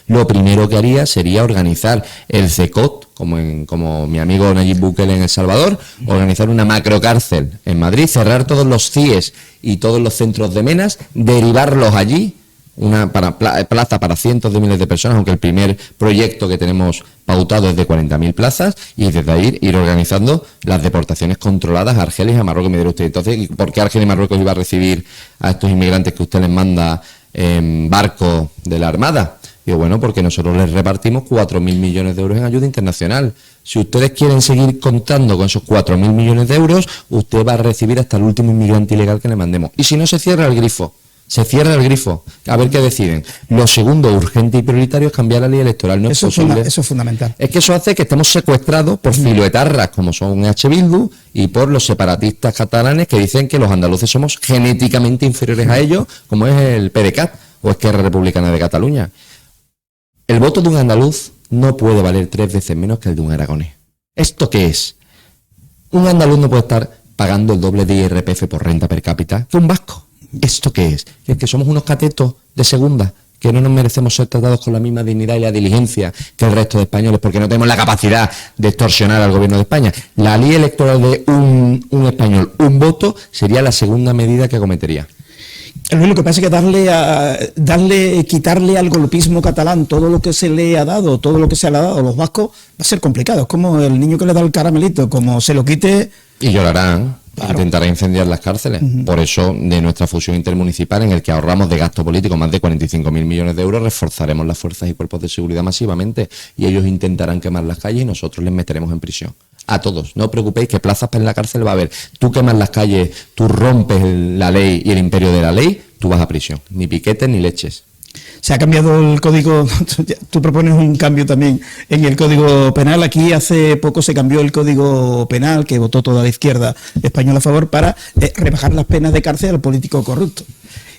Lo primero que haría sería organizar el CECOT, como mi amigo Nayib Bukele en El Salvador, organizar una macrocárcel en Madrid, cerrar todos los CIEs y todos los centros de menas, derivarlos allí, una plaza para cientos de miles de personas, aunque el primer proyecto que tenemos pautado es de 40.000 plazas, y desde ahí ir organizando las deportaciones controladas a Argelia y a Marruecos. Me dirá usted, entonces, ¿por qué Argelia y Marruecos iba a recibir a estos inmigrantes que usted les manda en barco de la Armada? Digo, bueno, porque nosotros les repartimos 4.000 millones de euros en ayuda internacional. Si ustedes quieren seguir contando con esos 4.000 millones de euros, usted va a recibir hasta el último inmigrante ilegal que le mandemos. Y si no, se cierra el grifo. A ver qué deciden. Lo segundo, urgente y prioritario, es cambiar la ley electoral. No es posible. Eso es fundamental. Es que eso hace que estemos secuestrados por filoetarras como son EH Bildu y por los separatistas catalanes que dicen que los andaluces somos genéticamente inferiores a ellos, como es el PDeCAT o Esquerra Republicana de Cataluña. El voto de un andaluz no puede valer 3 veces menos que el de un aragonés. ¿Esto qué es? Un andaluz no puede estar pagando el doble de IRPF por renta per cápita que un vasco. ¿Esto qué es? Es que somos unos catetos de segunda, que no nos merecemos ser tratados con la misma dignidad y la diligencia que el resto de españoles, porque no tenemos la capacidad de extorsionar al gobierno de España. La ley electoral de un español, un voto, sería la segunda medida que cometería. Lo que pasa es que quitarle al golpismo catalán todo lo que se le ha dado, todo lo que se le ha dado a los vascos, va a ser complicado. Es como el niño que le da el caramelito, como se lo quite... Y llorarán. Claro. Intentará incendiar las cárceles. Por eso, de nuestra fusión intermunicipal, en el que ahorramos de gasto político más de 45.000 millones de euros, reforzaremos las fuerzas y cuerpos de seguridad masivamente, y ellos intentarán quemar las calles y nosotros les meteremos en prisión. A todos. No os preocupéis, que plazas en la cárcel va a haber. Tú quemas las calles, tú rompes la ley y el imperio de la ley, tú vas a prisión. Ni piquetes ni leches. Se ha cambiado el código, tú propones un cambio también en el código penal. Aquí hace poco se cambió el código penal, que votó toda la izquierda española a favor, para rebajar las penas de cárcel al político corrupto.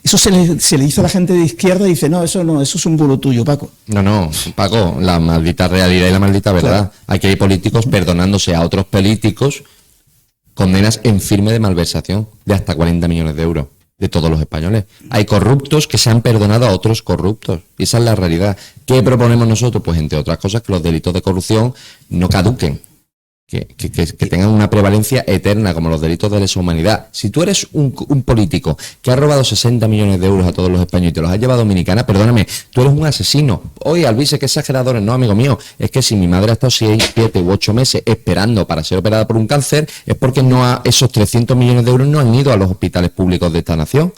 Eso se le dice a la gente de izquierda y dice, no, eso es un bulo tuyo, Paco. No, Paco, la maldita realidad y la maldita verdad. Claro. Aquí hay políticos perdonándose a otros políticos condenas en firme de malversación de hasta 40 millones de euros. De todos los españoles. Hay corruptos que se han perdonado a otros corruptos. Y esa es la realidad. ¿Qué proponemos nosotros? Pues, entre otras cosas, que los delitos de corrupción no caduquen. Que tengan una prevalencia eterna, como los delitos de lesa humanidad. Si tú eres un político que ha robado 60 millones de euros a todos los españoles y te los has llevado a Dominicana, perdóname, tú eres un asesino. Oye, Albizu, qué exageradores. No, amigo mío, es que si mi madre ha estado 6, 7 u 8 meses esperando para ser operada por un cáncer, es porque esos 300 millones de euros no han ido a los hospitales públicos de esta nación.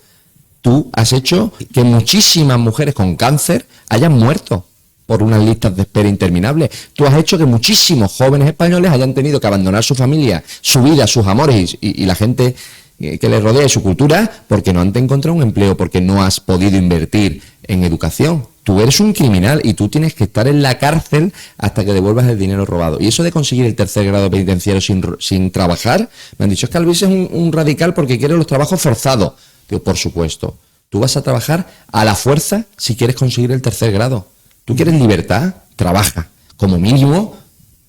Tú has hecho que muchísimas mujeres con cáncer hayan muerto por unas listas de espera interminables. Tú has hecho que muchísimos jóvenes españoles hayan tenido que abandonar su familia, su vida, sus amores y la gente que les rodea y su cultura, porque no han encontrado un empleo, porque no has podido invertir en educación. Tú eres un criminal y tú tienes que estar en la cárcel hasta que devuelvas el dinero robado. Y eso de conseguir el tercer grado penitenciario sin trabajar, me han dicho, es que Albizu es un radical porque quiere los trabajos forzados. Digo, por supuesto, tú vas a trabajar a la fuerza si quieres conseguir el tercer grado. ¿Tú quieres libertad? Trabaja. Como mínimo,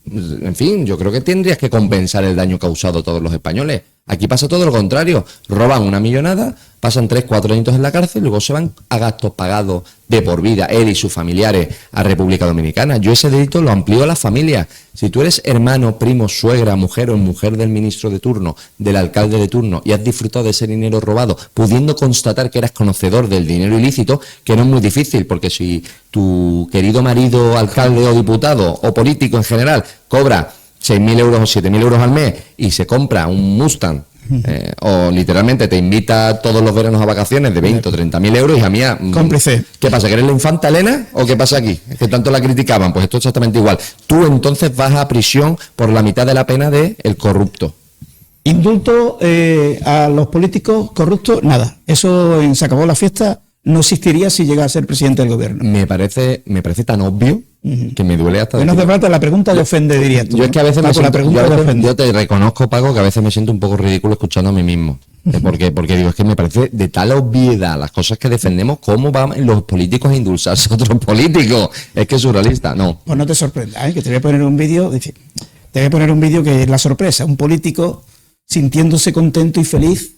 en fin, yo creo que tendrías que compensar el daño causado a todos los españoles. Aquí pasa todo lo contrario. Roban una millonada, pasan 3-4 años en la cárcel, luego se van a gastos pagados de por vida, él y sus familiares, a República Dominicana. Yo ese delito lo amplío a la familia. Si tú eres hermano, primo, suegra, mujer o mujer del ministro de turno, del alcalde de turno, y has disfrutado de ese dinero robado, pudiendo constatar que eras conocedor del dinero ilícito, que no es muy difícil, porque si tu querido marido, alcalde o diputado, o político en general, cobra 6.000 euros o 7.000 euros al mes y se compra un Mustang, o literalmente te invita todos los veranos a vacaciones de 20 o 30.000 euros, hija mía, cómplice. ¿Qué pasa? ¿Que eres la infanta Elena o qué pasa aquí? Es que tanto la criticaban, pues esto es exactamente igual. Tú entonces vas a prisión por la mitad de la pena de el corrupto. Indulto a los políticos corruptos, nada. Eso en Se acabó la fiesta no existiría si llega a ser presidente del gobierno. Me parece tan obvio que me duele hasta... No hace falta, la pregunta le ofende, dirías tú. Yo es que a veces Paco, yo te reconozco, Paco, que a veces me siento un poco ridículo escuchando a mí mismo. Porque digo, es que me parece de tal obviedad las cosas que defendemos, cómo van los políticos a endulzarse a otros políticos. Es que es surrealista, no. Pues no te sorprenda, que te voy a poner un vídeo, que es la sorpresa. Un político sintiéndose contento y feliz,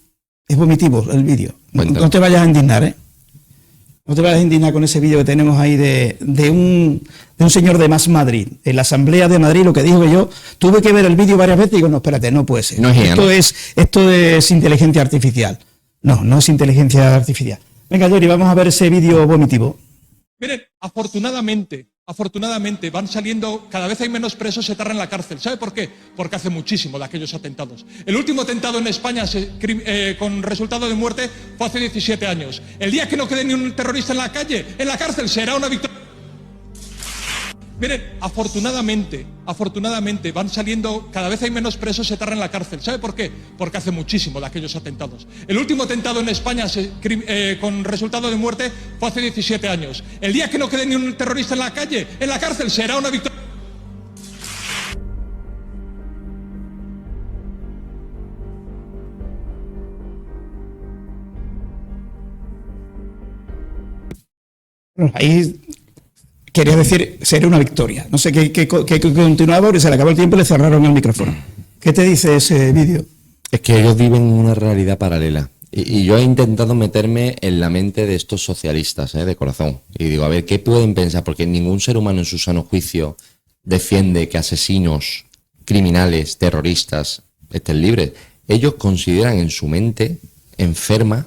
es vomitivo el vídeo. No te vayas a indignar, ¿eh? No te vayas a indignar con ese vídeo que tenemos ahí de un señor de Más Madrid, en la Asamblea de Madrid, lo que dijo que yo tuve que ver el vídeo varias veces y digo, no, espérate, no puede ser. No es esto es inteligencia artificial. No es inteligencia artificial. Venga, Yori, vamos a ver ese vídeo vomitivo. Miren, afortunadamente van saliendo, cada vez hay menos presos, se tardan en la cárcel. ¿Sabe por qué? Porque hace muchísimo de aquellos atentados. El último atentado en España con resultado de muerte fue hace 17 años. El día que no quede ni un terrorista en la cárcel, será una victoria. Miren, afortunadamente van saliendo, cada vez hay menos presos, se tardan en la cárcel. ¿Sabe por qué? Porque hace muchísimo de aquellos atentados. El último atentado en España con resultado de muerte fue hace 17 años. El día que no quede ni un terrorista en la cárcel, será una victoria. Ahí quería decir, sería una victoria. No sé qué continuaba, porque se le acabó el tiempo y le cerraron el micrófono. ¿Qué te dice ese vídeo? Es que ellos viven una realidad paralela. Y yo he intentado meterme en la mente de estos socialistas, de corazón. Y digo, a ver, ¿qué pueden pensar? Porque ningún ser humano en su sano juicio defiende que asesinos, criminales, terroristas estén libres. Ellos consideran en su mente enferma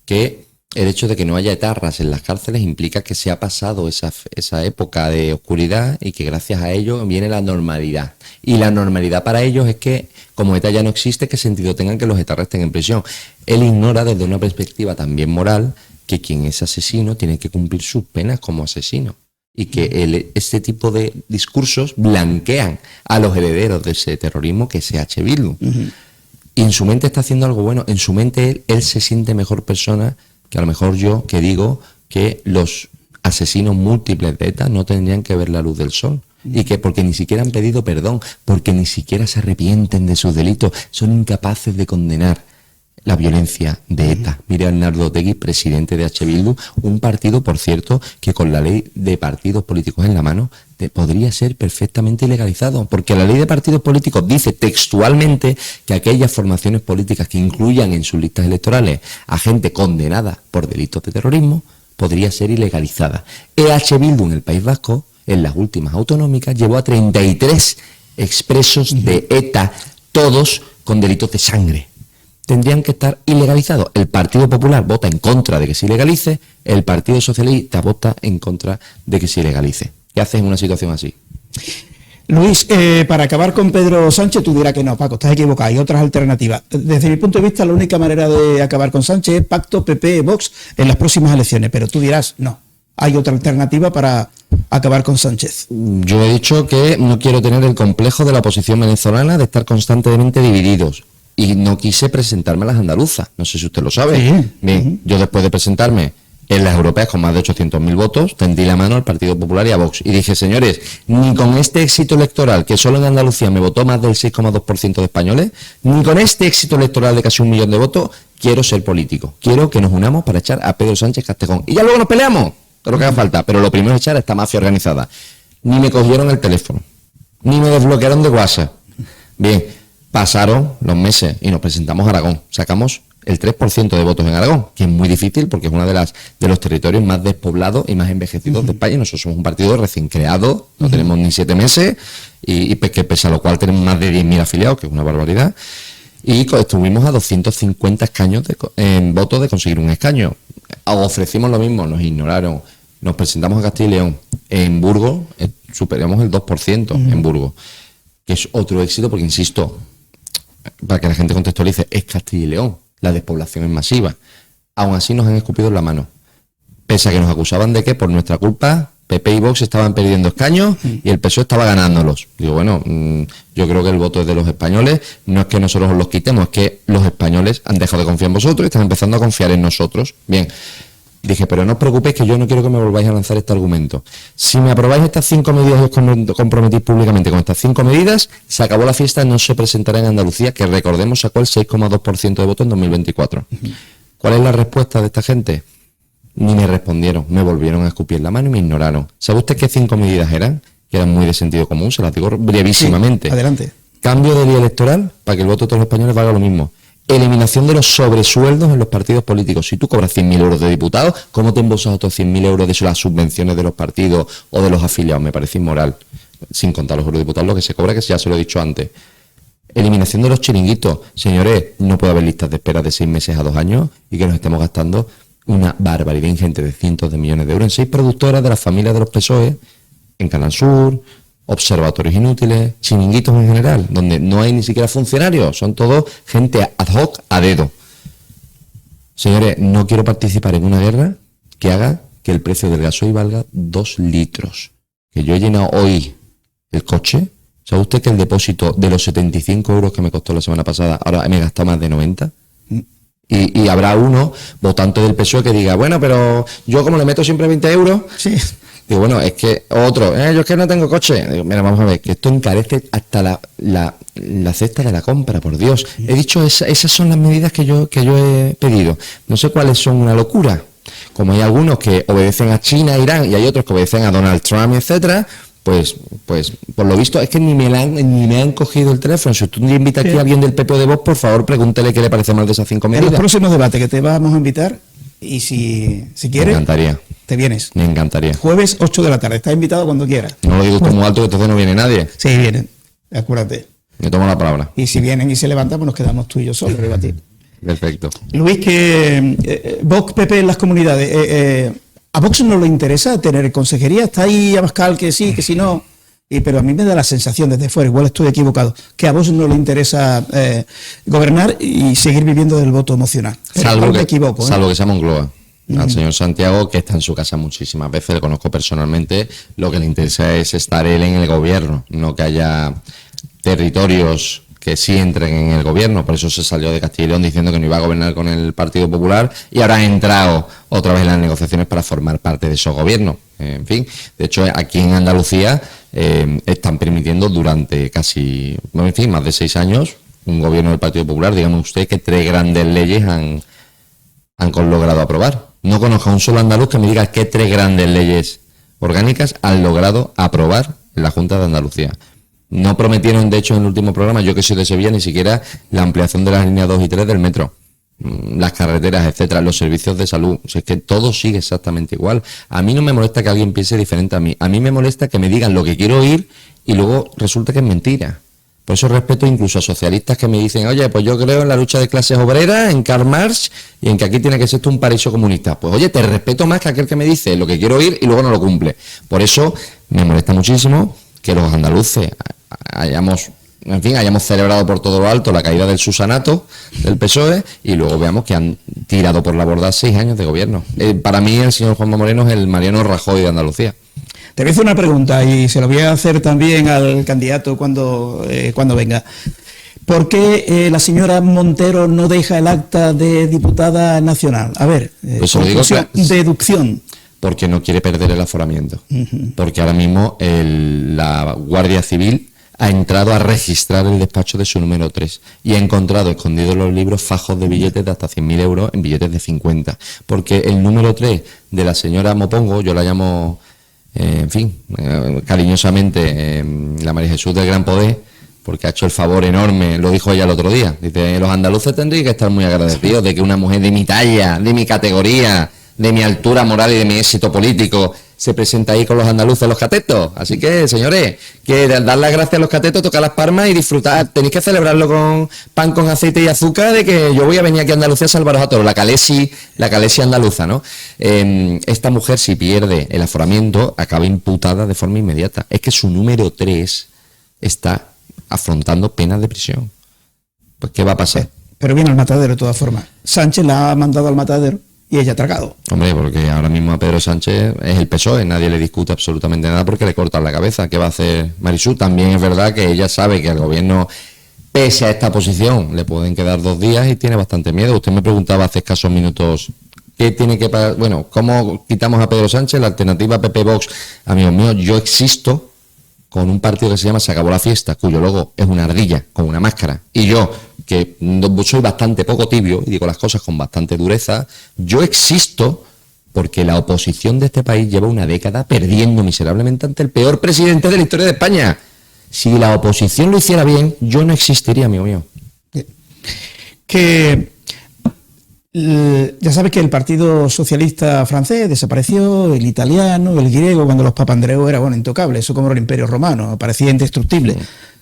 que el hecho de que no haya etarras en las cárceles implica que se ha pasado esa época de oscuridad y que gracias a ello viene la normalidad. Y la normalidad para ellos es que, como ETA ya no existe, ¿qué sentido tengan que los etarras estén en prisión? Él ignora desde una perspectiva también moral que quien es asesino tiene que cumplir sus penas como asesino. Y que este tipo de discursos blanquean a los herederos de ese terrorismo que es H. Bildu. Y en su mente está haciendo algo bueno. En su mente él se siente mejor persona que a lo mejor yo, que digo que los asesinos múltiples de ETA no tendrían que ver la luz del sol. Y que porque ni siquiera han pedido perdón, porque ni siquiera se arrepienten de sus delitos, son incapaces de condenar la violencia de ETA. Mire a Arnaldo Otegi, presidente de H. Bildu, un partido, por cierto, que con la ley de partidos políticos en la mano podría ser perfectamente ilegalizado, porque la ley de partidos políticos dice textualmente que aquellas formaciones políticas que incluyan en sus listas electorales a gente condenada por delitos de terrorismo podría ser ilegalizada. H. Bildu en el País Vasco, en las últimas autonómicas, llevó a 33 expresos de ETA, todos con delitos de sangre. Tendrían que estar ilegalizados. El Partido Popular vota en contra de que se ilegalice, el Partido Socialista vota en contra de que se ilegalice. ¿Qué haces en una situación así? Luis, para acabar con Pedro Sánchez, tú dirás que no, Paco, estás equivocado, hay otras alternativas. Desde mi punto de vista, la única manera de acabar con Sánchez es pacto PP-Vox en las próximas elecciones, pero tú dirás, no, hay otra alternativa para acabar con Sánchez. Yo he dicho que no quiero tener el complejo de la oposición venezolana de estar constantemente divididos. Y no quise presentarme a las andaluzas, no sé si usted lo sabe. Sí. Bien, yo después de presentarme en las europeas con más de 800.000 votos, tendí la mano al Partido Popular y a Vox. Y dije, señores, ni con este éxito electoral, que solo en Andalucía me votó más del 6,2% de españoles, ni con este éxito electoral de casi 1 millón de votos, quiero ser político. Quiero que nos unamos para echar a Pedro Sánchez Castejón. Y ya luego nos peleamos, todo lo que haga falta. Pero lo primero es echar a esta mafia organizada. Ni me cogieron el teléfono, ni me desbloquearon de WhatsApp. Bien. Pasaron los meses y nos presentamos a Aragón. Sacamos el 3% de votos en Aragón, que es muy difícil porque es uno de los territorios más despoblados y más envejecidos de España. Nosotros somos un partido recién creado, no tenemos ni 7 meses, y que pese a lo cual tenemos más de 10.000 afiliados, que es una barbaridad. Y estuvimos a 250 escaños en votos de conseguir un escaño. Ofrecimos lo mismo, nos ignoraron. Nos presentamos a Castilla y León. En Burgos superamos el 2% en Burgos, que es otro éxito porque, insisto, para que la gente contextualice, es Castilla y León, la despoblación es masiva. Aún así nos han escupido en la mano. Pese a que nos acusaban de que por nuestra culpa PP y Vox estaban perdiendo escaños y el PSOE estaba ganándolos. Digo, bueno, yo creo que el voto es de los españoles, no es que nosotros los quitemos, es que los españoles han dejado de confiar en vosotros y están empezando a confiar en nosotros. Bien, dije, pero no os preocupéis que yo no quiero que me volváis a lanzar este argumento. Si me aprobáis estas 5 medidas y os comprometís públicamente con estas 5 medidas, se acabó la fiesta, no se presentará en Andalucía, que recordemos sacó el 6,2% de votos en 2024. ¿Cuál es la respuesta de esta gente? Ni me respondieron, me volvieron a escupir la mano y me ignoraron. ¿Sabe usted qué 5 medidas eran? Que eran muy de sentido común, se las digo brevísimamente. Sí, adelante. Cambio de ley electoral para que el voto de todos los españoles valga lo mismo. Eliminación de los sobresueldos en los partidos políticos. Si tú cobras 100.000 euros de diputado, ¿cómo te embolsas otros 100.000 euros de las subvenciones de los partidos o de los afiliados? Me parece inmoral. Sin contar los eurodiputados, lo que se cobra, que ya se lo he dicho antes. Eliminación de los chiringuitos. Señores, no puede haber listas de espera de 6 meses a 2 años y que nos estemos gastando una barbaridad ingente de cientos de millones de euros en 6 productoras de las familias de los PSOE, en Canal Sur, observatorios inútiles, chiringuitos en general, donde no hay ni siquiera funcionarios, son todos gente ad hoc, a dedo. Señores, no quiero participar en una guerra que haga que el precio del gasoil valga 2 litros. Que yo he llenado hoy el coche, ¿sabe usted que el depósito de los 75 euros que me costó la semana pasada, ahora me he gastado más de 90? Y habrá uno, votante del PSOE, que diga, bueno, pero yo como le meto siempre 20 euros... Sí. Digo, bueno, es que otro, yo es que no tengo coche. Digo, mira, vamos a ver, que esto encarece hasta la cesta de la compra, por Dios. He dicho, esas son las medidas que yo he pedido. No sé cuáles son una locura. Como hay algunos que obedecen a China, Irán, y hay otros que obedecen a Donald Trump, etcétera, pues por lo visto es que ni me han cogido el teléfono. Si usted invita aquí a alguien del PP o de Vox, por favor, pregúntele qué le parece mal de esas 5 medidas. En los próximos debates que te vamos a invitar, y si quieres, me encantaría. Te vienes. Me encantaría. Jueves 8 de la tarde, estás invitado cuando quieras. No lo digo usted muy alto, que entonces no viene nadie. Sí, vienen, acuérdate. Me tomo la palabra. Y si vienen y se levantan, pues nos quedamos tú y yo solos, rebatir. Perfecto. Luis, que Vox, PP en las comunidades, ¿a Vox no le interesa tener consejería? Está ahí Abascal que sí, que si no. Pero a mí me da la sensación desde fuera, igual estoy equivocado, que a Vox no le interesa gobernar y seguir viviendo del voto emocional. Salvo que sea Moncloa. Al señor Santiago, que está en su casa muchísimas veces, le conozco personalmente, lo que le interesa es estar él en el gobierno, no que haya territorios que sí entren en el gobierno. Por eso se salió de Castilla y León diciendo que no iba a gobernar con el Partido Popular y ahora ha entrado otra vez en las negociaciones para formar parte de esos gobiernos. En fin, de hecho aquí en Andalucía están permitiendo durante casi, más de 6 años un gobierno del Partido Popular. Dígame usted que 3 grandes leyes han logrado aprobar. No conozco a un solo andaluz que me diga qué 3 grandes leyes orgánicas han logrado aprobar en la Junta de Andalucía. No prometieron, de hecho, en el último programa, yo que soy de Sevilla, ni siquiera la ampliación de las líneas 2 y 3 del metro, las carreteras, etcétera, los servicios de salud. O sea, es que todo sigue exactamente igual. A mí no me molesta que alguien piense diferente a mí. A mí me molesta que me digan lo que quiero oír y luego resulta que es mentira. Por eso respeto incluso a socialistas que me dicen, oye, pues yo creo en la lucha de clases obreras, en Karl Marx y en que aquí tiene que ser esto un paraíso comunista. Pues oye, te respeto más que aquel que me dice lo que quiero oír y luego no lo cumple. Por eso me molesta muchísimo que los andaluces hayamos celebrado por todo lo alto la caída del Susanato del PSOE y luego veamos que han tirado por la borda 6 años de gobierno. Para mí el señor Juanma Moreno es el Mariano Rajoy de Andalucía. Te voy a hacer una pregunta y se lo voy a hacer también al candidato cuando venga. ¿Por qué la señora Montero no deja el acta de diputada nacional? A ver, pues conclusión, deducción. Porque no quiere perder el aforamiento. Porque ahora mismo la Guardia Civil ha entrado a registrar el despacho de su número 3 y ha encontrado escondidos en los libros fajos de billetes de hasta 100.000 euros en billetes de 50. Porque el número 3 de la señora Mopongo, yo la llamo, cariñosamente, la María Jesús del Gran Poder, porque ha hecho el favor enorme, lo dijo ella el otro día. Dice, los andaluces tendrían que estar muy agradecidos de que una mujer de mi talla, de mi categoría, de mi altura moral y de mi éxito político se presenta ahí con los andaluces, los catetos. Así que, señores, que dar las gracias a los catetos, tocar las palmas y disfrutar. Tenéis que celebrarlo con pan con aceite y azúcar, de que yo voy a venir aquí a Andalucía a salvaros a todos. La calesi andaluza, ¿no? Esta mujer, si pierde el aforamiento, acaba imputada de forma inmediata. Es que su número 3 está afrontando penas de prisión. Pues, ¿qué va a pasar? Pero viene al matadero de todas formas. Sánchez la ha mandado al matadero y ella ha tragado. Hombre, porque ahora mismo a Pedro Sánchez es el PSOE, nadie le discute absolutamente nada porque le cortan la cabeza. ¿Qué va a hacer Marisú? También es verdad que ella sabe que al gobierno, pese a esta posición, le pueden quedar 2 días y tiene bastante miedo. Usted me preguntaba hace escasos minutos qué tiene que pasar. Bueno, ¿cómo quitamos a Pedro Sánchez? La alternativa PP Vox. Amigos míos, yo existo con un partido que se llama Se Acabó la Fiesta, cuyo logo es una ardilla con una máscara. Y yo, que soy bastante poco tibio y digo las cosas con bastante dureza, yo existo porque la oposición de este país lleva una década perdiendo miserablemente ante el peor presidente de la historia de España. Si la oposición lo hiciera bien, yo no existiría, amigo mío. Que ya sabes que el Partido Socialista francés desapareció, el italiano, el griego, cuando los Papandreou era, bueno, intocable, eso como era el Imperio Romano, parecía indestructible.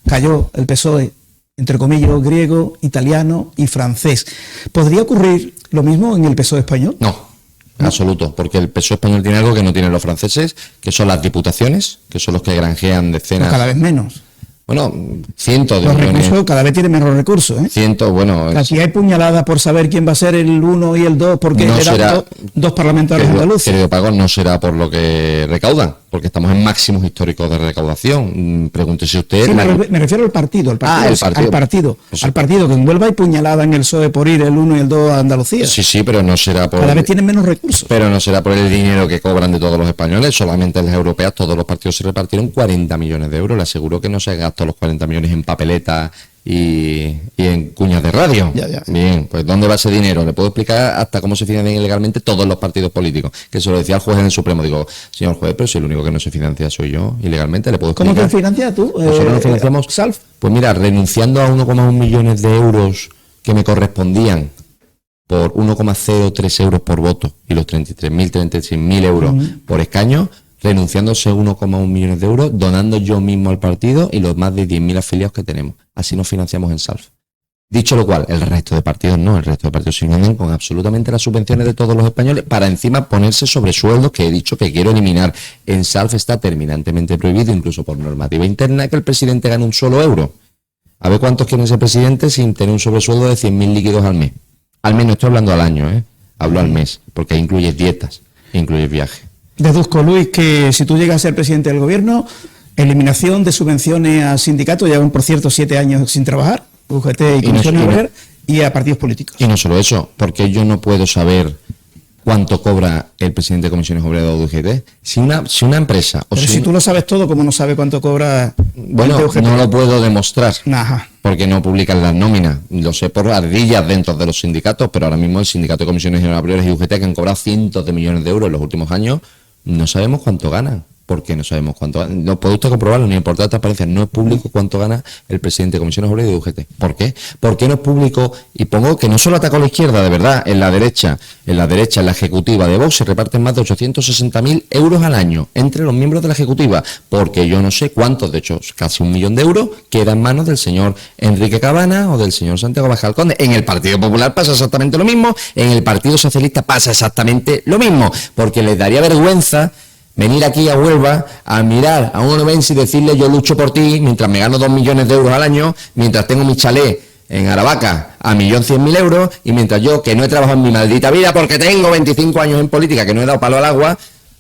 Cayó el PSOE, entre comillas, griego, italiano y francés. ¿Podría ocurrir lo mismo en el PSOE español? No, en absoluto, porque el PSOE español tiene algo que no tienen los franceses, que son las diputaciones, que son los que granjean decenas... Pero cada vez menos. Bueno, cientos de los millones. Recursos cada vez tienen menos recursos, ¿eh? Cientos, bueno... Aquí hay puñaladas por saber quién va a ser el 1 y el 2, porque no eran será, dos parlamentarios andaluces. Querido Paco, no será por lo que recaudan, porque estamos en máximos históricos de recaudación. Pregúntese usted... Sí, me refiero al partido, al partido que en Huelva hay puñalada en el PSOE por ir el 1 y el 2 a Andalucía. Sí, pero no será por... Cada vez tienen menos recursos. Pero no será por el dinero que cobran de todos los españoles, solamente en las europeas todos los partidos se repartieron 40 millones de euros. Le aseguro que no se gastó los 40 millones en papeletas y en cuñas de radio. Ya. Bien, pues ¿dónde va ese dinero? Le puedo explicar hasta cómo se financian ilegalmente todos los partidos políticos, que se lo decía el juez en el Supremo. Digo, señor juez, pero si el único que no se financia soy yo ilegalmente, le puedo explicar. ¿Cómo te financias tú? Nosotros nos financiamos, Salf. Pues mira, renunciando a 1,1 millones de euros que me correspondían por 1,03 euros por voto y los 36.000 euros por escaño, renunciándose 1,1 millones de euros, donando yo mismo al partido y los más de 10.000 afiliados que tenemos. Así nos financiamos en Salf. Dicho lo cual, el resto de partidos no, el resto de partidos se financian con absolutamente las subvenciones de todos los españoles para encima ponerse sobre sueldos que he dicho que quiero eliminar. En Salf está terminantemente prohibido, incluso por normativa interna, que el presidente gane un solo euro. A ver cuántos quieren ser presidente sin tener un sobresueldo de 100.000 líquidos al mes. Al mes, no estoy hablando al año, hablo al mes, porque incluye dietas, incluye viajes. Deduzco, Luis, que si tú llegas a ser presidente del gobierno, eliminación de subvenciones a sindicatos, llevan por cierto 7 años sin trabajar, UGT y Comisiones Obreras, y a partidos políticos. Y no solo eso, porque yo no puedo saber cuánto cobra el presidente de Comisiones Obreras o de UGT. Si una empresa... Pero si tú lo sabes todo, ¿cómo no sabes cuánto cobra? Bueno, no lo puedo demostrar. Ajá. Porque no publican las nóminas. Lo sé por ardillas dentro de los sindicatos, pero ahora mismo el sindicato de Comisiones Obreras y UGT, que han cobrado cientos de millones de euros en los últimos años, no sabemos cuánto ganan. ¿Por qué no sabemos cuánto gana? No puede usted comprobarlo, ni importa la transparencia. No es público cuánto gana el presidente de Comisiones Obreras y de UGT. ¿Por qué? ¿Por qué no es público? Y pongo que no solo atacó a la izquierda, de verdad, en la derecha, en la ejecutiva de Vox se reparten más de 860.000 euros al año entre los miembros de la ejecutiva, porque yo no sé cuántos, de hecho casi 1 millón de euros, queda en manos del señor Enrique Cabana o del señor Santiago Abascal Conde. En el Partido Popular pasa exactamente lo mismo, en el Partido Socialista pasa exactamente lo mismo, porque les daría vergüenza venir aquí a Huelva a mirar a un onubense y decirle yo lucho por ti mientras me gano 2 millones de euros al año, mientras tengo mi chalet en Aravaca a 1.100.000 euros y mientras yo, que no he trabajado en mi maldita vida porque tengo 25 años en política, que no he dado palo al agua,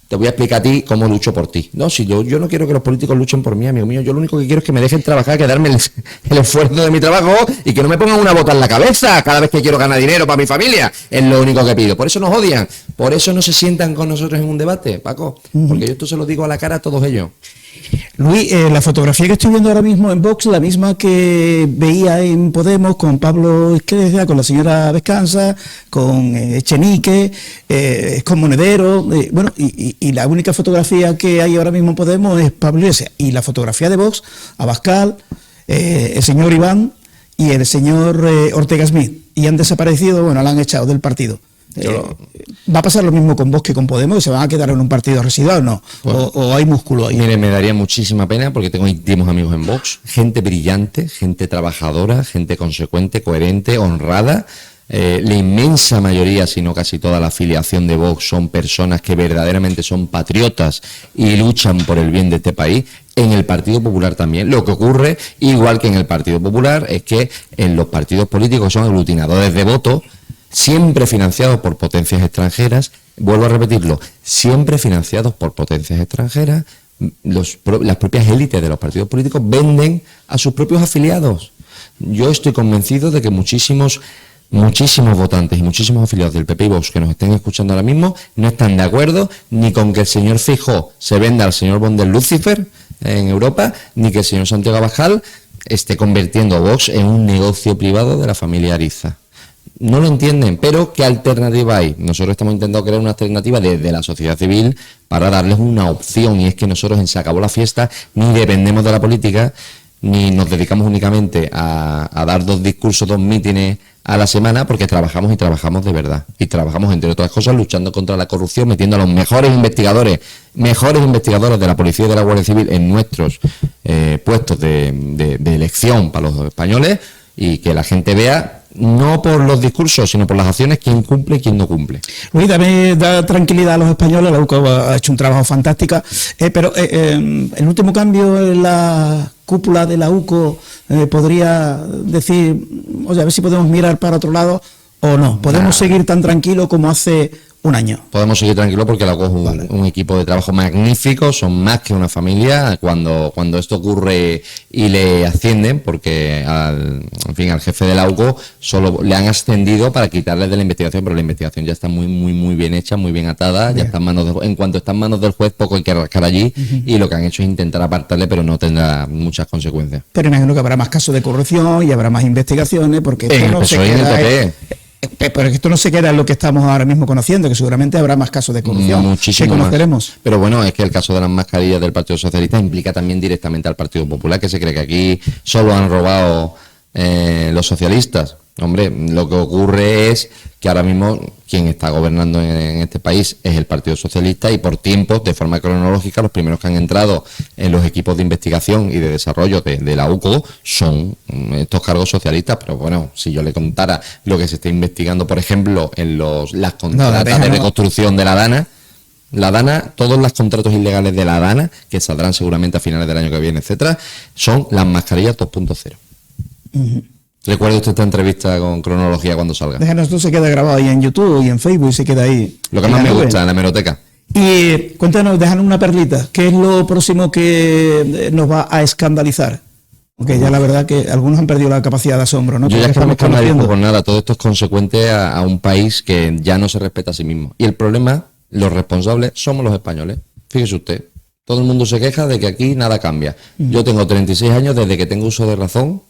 te voy a explicar a ti cómo lucho por ti. No, si yo no quiero que los políticos luchen por mí, amigo mío. Yo lo único que quiero es que me dejen trabajar, que darme el esfuerzo de mi trabajo y que no me pongan una bota en la cabeza cada vez que quiero ganar dinero para mi familia. Es lo único que pido. Por eso nos odian. Por eso no se sientan con nosotros en un debate, Paco. Porque yo esto se lo digo a la cara a todos ellos. Luis, la fotografía que estoy viendo ahora mismo en Vox, la misma que veía en Podemos con Pablo Iglesias, con la señora Vescanza, con Echenique, con Monedero, bueno, y la única fotografía que hay ahora mismo en Podemos es Pablo Iglesias, y la fotografía de Vox, Abascal, el señor Iván y el señor Ortega Smith, y han desaparecido, bueno, la han echado del partido. ¿Va a pasar lo mismo con Vox que con Podemos? ¿Se van a quedar en un partido residual o no? ¿O hay músculo ahí? Mire, me daría muchísima pena porque tengo íntimos amigos en Vox, gente brillante, gente trabajadora, gente consecuente, coherente, honrada. La inmensa mayoría, si no casi toda la afiliación de Vox son personas que verdaderamente son patriotas y luchan por el bien de este país. En el Partido Popular también. Lo que ocurre, igual que en el Partido Popular, es que en los partidos políticos son aglutinadores de votos, siempre financiados por potencias extranjeras. Vuelvo a repetirlo, siempre financiados por potencias extranjeras. Las propias élites de los partidos políticos venden a sus propios afiliados. Yo estoy convencido de que muchísimos votantes y muchísimos afiliados del PP y Vox que nos estén escuchando ahora mismo no están de acuerdo ni con que el señor Feijóo se venda al señor Bond del Lucifer en Europa, ni que el señor Santiago Abascal esté convirtiendo a Vox en un negocio privado de la familia Ariza. No lo entienden, pero ¿qué alternativa hay? Nosotros estamos intentando crear una alternativa desde la sociedad civil para darles una opción, y es que nosotros en Se Acabó la Fiesta ni dependemos de la política, ni nos dedicamos únicamente a dar 2 discursos, 2 mítines a la semana, porque trabajamos y trabajamos de verdad. Y trabajamos, entre otras cosas, luchando contra la corrupción, metiendo a los mejores investigadores de la Policía y de la Guardia Civil en nuestros puestos de elección para los españoles, y que la gente vea, no por los discursos, sino por las acciones, quién cumple y quién no cumple. Luis, también da tranquilidad a los españoles. La UCO ha hecho un trabajo fantástico, pero el último cambio en la cúpula de la UCO podría decir, oye, a ver si podemos mirar para otro lado o no. ¿Podemos seguir tan tranquilos como hace un año? Podemos seguir tranquilos porque la UCO es un equipo de trabajo magnífico, son más que una familia. Cuando esto ocurre y le ascienden, porque al jefe de la UCO solo le han ascendido para quitarle de la investigación, pero la investigación ya está muy bien hecha, muy bien atada, ya está en cuanto está en manos del juez, poco hay que rascar allí, y lo que han hecho es intentar apartarle, pero no tendrá muchas consecuencias. Pero imagino que habrá más casos de corrupción y habrá más investigaciones, porque esto en no el PSOE y en el PP. Pero esto no se queda en lo que estamos ahora mismo conociendo, que seguramente habrá más casos de corrupción. Muchísimo que conoceremos. Más. Pero bueno, es que el caso de las mascarillas del Partido Socialista implica también directamente al Partido Popular, que se cree que aquí solo han robado los socialistas. Hombre, lo que ocurre es que ahora mismo quien está gobernando en este país es el Partido Socialista, y por tiempos, de forma cronológica, los primeros que han entrado en los equipos de investigación y de desarrollo de la UCO son estos cargos socialistas. Pero bueno, si yo le contara lo que se está investigando, por ejemplo, en las contratas de reconstrucción de la DANA, todos los contratos ilegales de la DANA, que saldrán seguramente a finales del año que viene, etcétera, son las mascarillas 2.0. Recuerde usted esta entrevista con cronología cuando salga. Déjanos, esto se queda grabado ahí en YouTube y en Facebook, y se queda ahí. Lo que más me gusta, en la hemeroteca. Y cuéntanos, déjanos una perlita. ¿Qué es lo próximo que nos va a escandalizar? Aunque ya la verdad que algunos han perdido la capacidad de asombro, ¿no? Yo ya es que no me escandalizo por nada. Todo esto es consecuente a un país que ya no se respeta a sí mismo. Y el problema, los responsables, somos los españoles. Fíjese usted, todo el mundo se queja de que aquí nada cambia. Yo tengo 36 años, desde que tengo uso de razón,